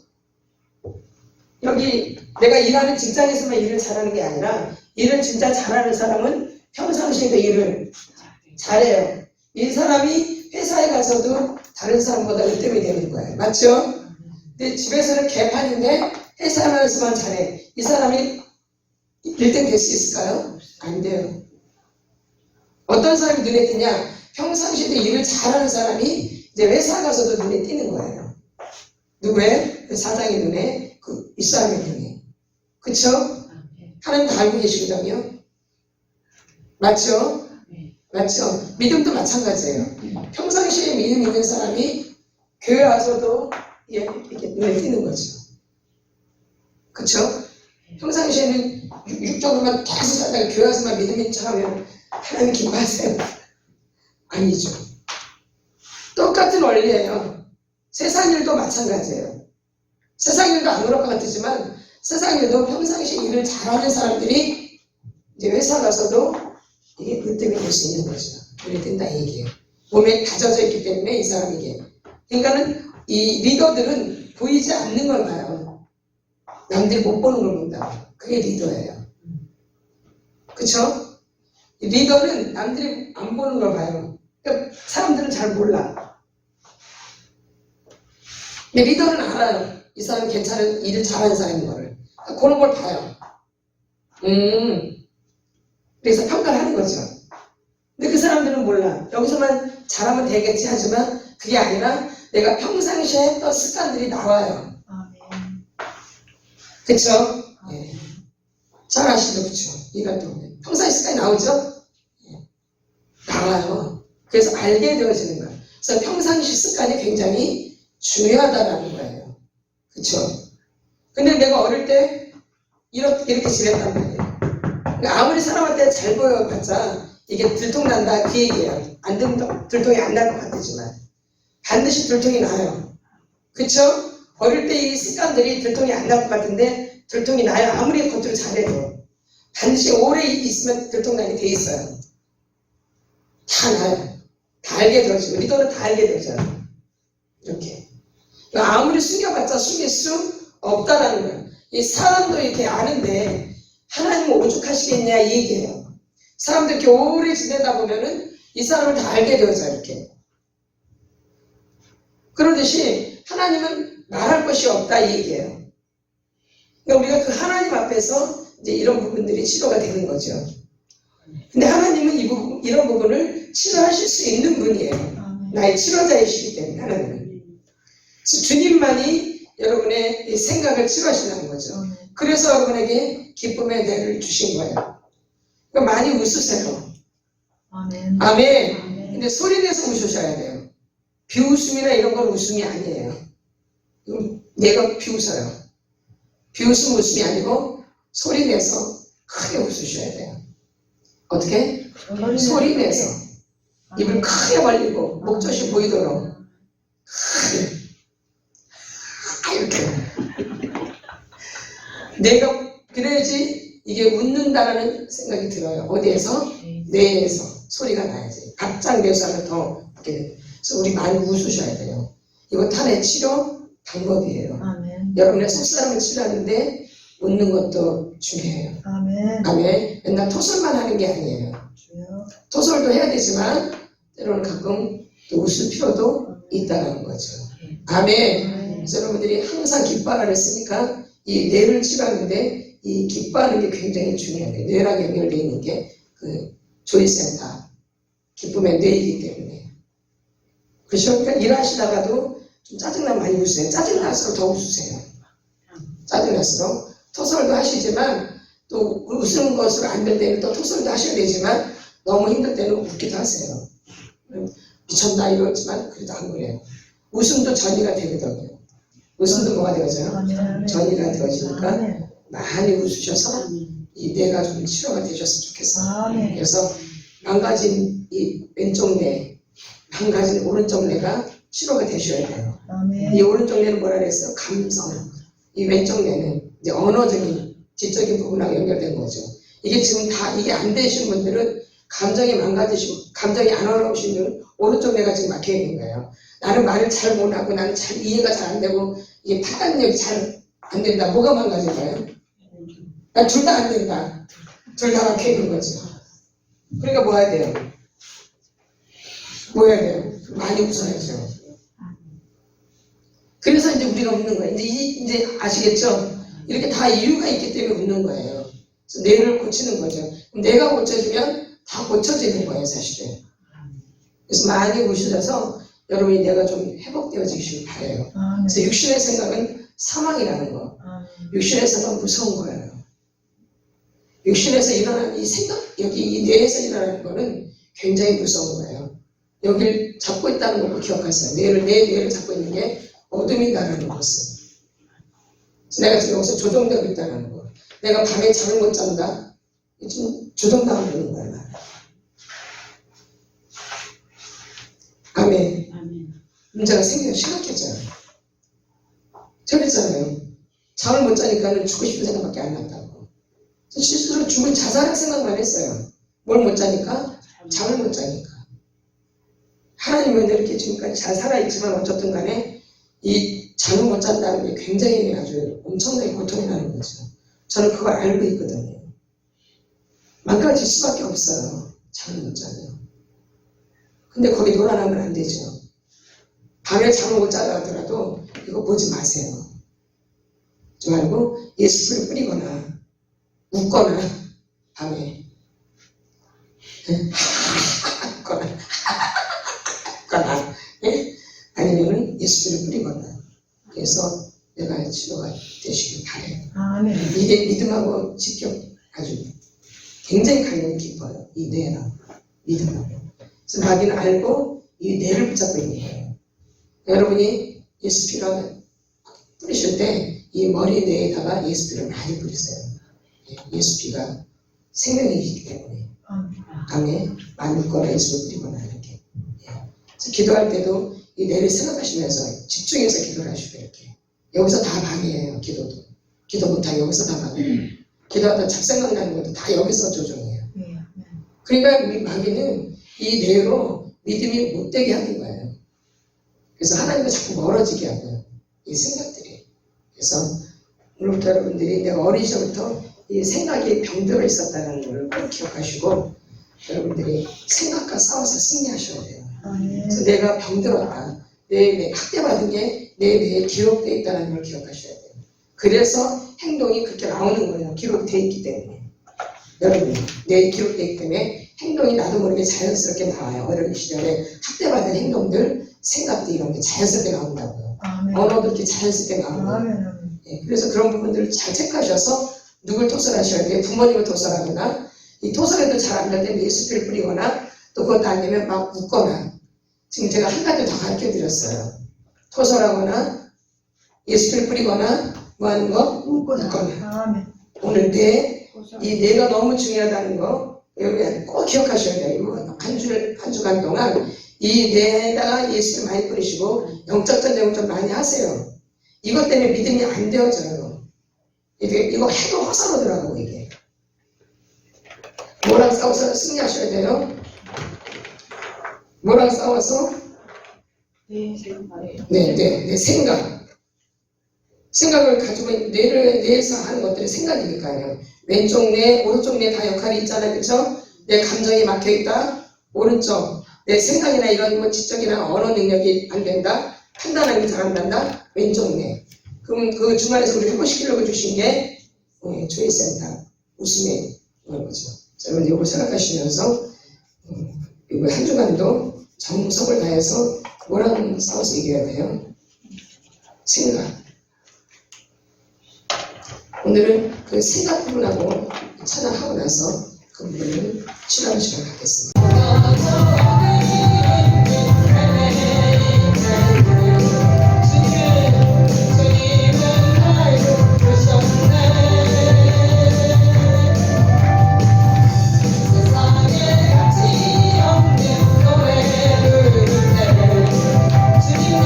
Speaker 1: 여기 내가 일하는 직장에서만 일을 잘하는 게 아니라 일을 진짜 잘하는 사람은 평상시에도 일을 잘해요. 이 사람이 회사에 가서도 다른 사람보다 1등이 되는 거예요. 맞죠? 근데 집에서는 개판인데 회사에 가서만 잘해. 이 사람이 1등 될 수 있을까요? 안 돼요. 어떤 사람이 눈에 띄냐? 평상시에도 일을 잘하는 사람이 이제 회사 가서도 눈에 띄는 거예요. 누구의? 그 사장의 눈에, 이 사람의 눈에. 그쵸? 하나님 다 알고 계시거든요. 맞죠? 맞죠? 믿음도 마찬가지예요. 평상시에 믿음 있는 사람이 교회 와서도 이렇게 눈에 띄는 거죠. 그쵸? 평상시에는 육적으로만 계속 살다가 교회 와서만 믿음 있는 척하면 하나님 기뻐하세요? 아니죠. 똑같은 원리예요. 세상 일도 마찬가지예요. 세상 일도 안 그럴 것 같지만 세상 일도 평상시에 일을 잘하는 사람들이 이제 회사 가서도 이게 으뜸이 될 수 있는 거죠. 눈에 띈다 얘기예요. 몸에 다져져 있기 때문에 이 사람에게. 그러니까는 이 리더들은 보이지 않는 걸 봐요. 남들이 못 보는 걸 본다고. 그게 리더예요. 그쵸? 리더는 남들이 안 보는 걸 봐요. 그러니까 사람들은 잘 몰라. 근데 리더는 알아요. 이 사람은 괜찮은 일을 잘하는 사람인 거를. 그러니까 그런 걸 봐요. 그래서 평가를 하는 거죠. 근데 그 사람들은 몰라. 여기서만 잘하면 되겠지 하지만 그게 아니라 내가 평상시에 했던 습관들이 나와요. 그쵸? 네. 잘 아시죠? 그쵸? 이런 때문에. 평상시 습관이 나오죠? 네. 나와요. 그래서 알게 되어지는 거예요. 그래서 평상시 습관이 굉장히 중요하다라는 거예요. 그쵸? 근데 내가 어릴 때 이렇게 지냈단 말이에요. 그러니까 아무리 사람한테 잘 보여봤자 이게 들통난다 그 얘기예요. 들통이 안 날 것 같지만 반드시 들통이 나요. 그쵸? 어릴 때 이 습관들이 들통이 안 날 것 같은데 들통이 나요. 아무리 겉으로 잘해도 반드시 오래 있으면 들통나게 돼 있어요. 다 나요. 다 알게 되어지고 리더는 다 알게 되잖아요. 이렇게 아무리 숨겨봤자 숨길 수 없다라는 거예요. 이 사람도 이렇게 아는데 하나님은 오죽하시겠냐 이 얘기예요. 사람들 이렇게 오래 지내다 보면은 이 사람을 다 알게 되어져요. 이렇게. 그러듯이 하나님은 말할 것이 없다 이 얘기예요. 그러니까 우리가 그 하나님 앞에서 이제 이런 부분들이 치료가 되는 거죠. 근데 하나님은 이런 부분을 치료하실 수 있는 분이에요. 나의 치료자이시기 때문에 하나님은. 주님만이 여러분의 이 생각을 치료하신다는 거죠. 그래서 여러분에게 기쁨의 뇌를 주신 거예요. 그러니까 많이 웃으세요.
Speaker 2: 아멘.
Speaker 1: 아멘. 근데 소리 내서 웃으셔야 돼요. 비웃음이나 이런 건 웃음이 아니에요. 내가 비웃어요. 비웃음 웃음이 아니고 소리 내서 크게 웃으셔야 돼요. 어떻게? 소리 내서 입을 크게 벌리고 목젖이 보이도록 크게 이렇게 내가 그래야지 이게 웃는다라는 생각이 들어요. 어디에서? 뇌에서 소리가 나야지. 박장대소하면 더 웃게 돼요. 그래서 우리 많이 웃으셔야 돼요. 이거 탄핵 치료 방법이에요.
Speaker 2: 아멘.
Speaker 1: 여러분의 속사람을 치료하는데 웃는 것도 중요해요.
Speaker 2: 아멘.
Speaker 1: 아멘. 맨날 토설만 하는 게 아니에요.
Speaker 2: 주여.
Speaker 1: 토설도 해야 되지만 때로는 가끔 또 웃을 필요도 있다는 거죠. 아멘. 그래서 여러분들이 항상 기뻐하라 했으니까 이 뇌를 치료하는데 이 기뻐하는 게 굉장히 중요해요. 뇌랑 연결되어 있는 게 그 조이센터 기쁨의 뇌이기 때문에. 그렇죠? 그러니까 일하시다가도 좀 짜증나면 많이 웃으세요. 짜증날수록 더 웃으세요. 짜증날수록 토설도 하시지만 또 웃는 것으로 안 될 때는 또 토설도 하셔야 되지만 너무 힘들 때는 웃기도 하세요. 미쳤나 이러지만 그래도 안 그래요. 웃음도 전이가 되거든요. 웃음도 뭐가 되어져요? 전이가 되어지니까 많이 웃으셔서 이 뇌가 좀 치료가 되셨으면 좋겠어요. 그래서 망가진 이 왼쪽 뇌, 망가진 오른쪽 뇌가 치료가 되셔야 돼요.
Speaker 2: 아멘.
Speaker 1: 이 오른쪽 뇌는 뭐라 그랬어요? 감성. 이 왼쪽 뇌는 이제 언어적인 지적인 부분하고 연결된 거죠. 이게 지금 다 이게 안 되신 분들은 감정이 망가지시고 감정이 안 올라오신 분들은 오른쪽 뇌가 지금 막혀 있는 거예요. 나는 말을 잘 못하고 나는 잘 이해가 잘 안 되고 이게 판단력이 잘 안 된다. 뭐가 망가진 거예요? 둘 다 안 된다. 둘 다 막혀 있는 거죠. 그러니까 뭐 해야 돼요? 뭐 해야 돼요? 많이 웃어야죠. 그래서 이제 우리가 웃는 거예요. 이제 아시겠죠? 이렇게 다 이유가 있기 때문에 웃는 거예요. 그래서 뇌를 고치는 거죠. 뇌가 고쳐지면 다 고쳐지는 거예요, 사실은. 그래서 많이 웃으셔서 여러분이 뇌가 좀 회복되어지시길 바래요. 그래서 육신의 생각은 사망이라는 거. 육신의 생각은 무서운 거예요. 육신에서 일어나는 이 생각, 여기 이 뇌에서 일어나는 거는 굉장히 무서운 거예요. 여기를 잡고 있다는 걸 기억하세요. 내 뇌를 잡고 있는 게 어둠이다라는 것을. 내가 지금 여기서 조종되고 있다는 거. 내가 밤에 잠을 못 잔다. 좀 조종당하고 있는 거야. 아멘. 문제가 생겨요. 심각해져요. 저랬잖아요. 잠을 못 자니까는 죽고 싶은 생각밖에 안 난다고. 실제로 죽을 자살할 생각만 했어요. 뭘 못 자니까? 잠을 못 자니까. 하나님은 이렇게 지금까지 잘 살아있지만 어쨌든 간에 이 잠을 못 잔다는 게 굉장히 아주 엄청나게 고통이 나는 거죠. 저는 그걸 알고 있거든요. 망가질 수밖에 없어요. 잠을 못 자면. 근데 거기 놀아나면 안 되죠. 밤에 잠을 못 자라 하더라도 이거 보지 마세요. 좀 알고 예수를 뿌리거나 웃거나 밤에 웃거나 아니면은 예수를 뿌리거나 그래서 내가 치료가 되시길 바래요.
Speaker 2: 아멘.
Speaker 1: 이게 믿음하고 직접 아주 굉장히 관련이 깊어요. 이 뇌랑 믿음하고. 그래서 마귀는 알고 이 뇌를 붙잡고 있는 거예요. 여러분이 예수피를 뿌리실 때 이 머리 뇌에다가 예수피를 많이 뿌리세요. 예수피가 생명이기 때문에. 아멘. 많이 거나 예수를 뿌리거나 이렇게. 그래서 기도할 때도 이 뇌를 생각하시면서 집중해서 기도를 하시고 이렇게. 여기서 다 방해예요. 기도도. 기도 못하고 여기서 다 방해예요. 기도하다 잡생각 나는 것도 다 여기서 조종해요. 그러니까 우리 마귀는 이 뇌로 믿음이 못되게 하는 거예요. 그래서 하나님과 자꾸 멀어지게 하고요. 이 생각들이. 그래서 오늘부터 여러분들이 내가 어린 시절부터 이 생각이 병들어 있었다는 걸 꼭 기억하시고 여러분들이 생각과 싸워서 승리하셔야 돼요. 그래서 내가 병들었다. 내 학대받은 게 내 뇌에 기록되어 있다는 걸 기억하셔야 돼요. 그래서 행동이 그렇게 나오는 거예요. 기록되어 있기 때문에. 여러분, 뇌에 기록되어 있기 때문에 행동이 나도 모르게 자연스럽게 나와요. 어린 시절에 학대받은 행동들, 생각들 이런 게 자연스럽게 나온다고요. 언어도 이렇게 자연스럽게 나오고요. 그래서 그런 부분들을 잘 체크하셔서 누굴 토설하셔야 돼요. 부모님을 토설하거나 이 토설해도 잘 안 될 때는 예수피를 뿌리거나 또 그것도 안 되면 막 웃거나 지금 제가 한 가지 더 가르쳐 드렸어요. 토설하거나 예수피를 뿌리거나 뭐 하는 거? 웃거나. 오늘 이 뇌가 너무 중요하다는 거 여러분 꼭 기억하셔야 돼요. 이거 한 주간 동안 이 뇌에다가 예수를 많이 뿌리시고 영적 전쟁을 좀 많이 하세요. 이것 때문에 믿음이 안 되어져요. 이거 해도 허사로더라고 이게. 뭐랑 싸워서 승리하셔야 돼요? 뭐랑 싸워서? 내 생각. 생각을 가지고 뇌에서 하는 것들이 생각이니까요. 왼쪽 뇌, 오른쪽 뇌 다 역할이 있잖아요. 그렇죠? 내 감정이 막혀있다. 오른쪽. 내 생각이나 이런 뭐 지적이나 언어 능력이 안 된다. 판단하기 잘 안 난다. 왼쪽 뇌. 그럼 그 중간에서 우리 회복시키려고 주신 게 조회센터 웃음의 거죠. 여러분 이걸 생각하시면서 이거 한 주간도 정성을 다해서 뭐랑 싸워서 이겨야 돼요? 생각. 오늘은 그 생각 부분하고 찬양하고 나서 그 부분을 치료하는 시간 갖겠습니다. 주님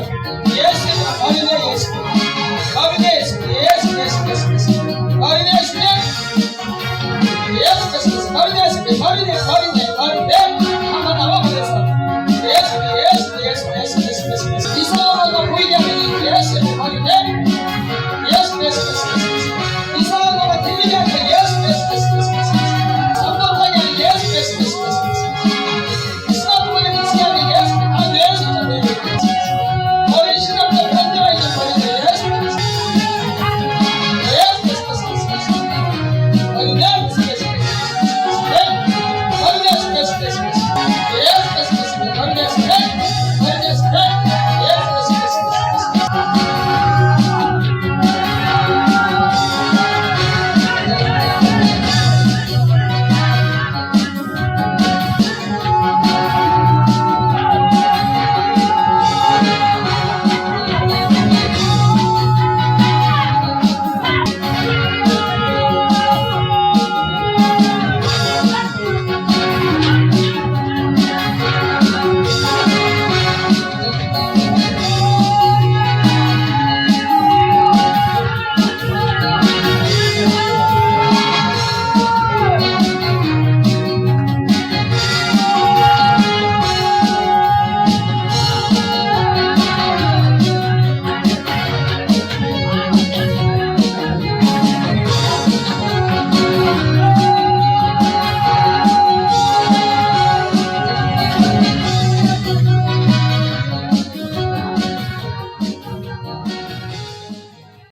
Speaker 3: 아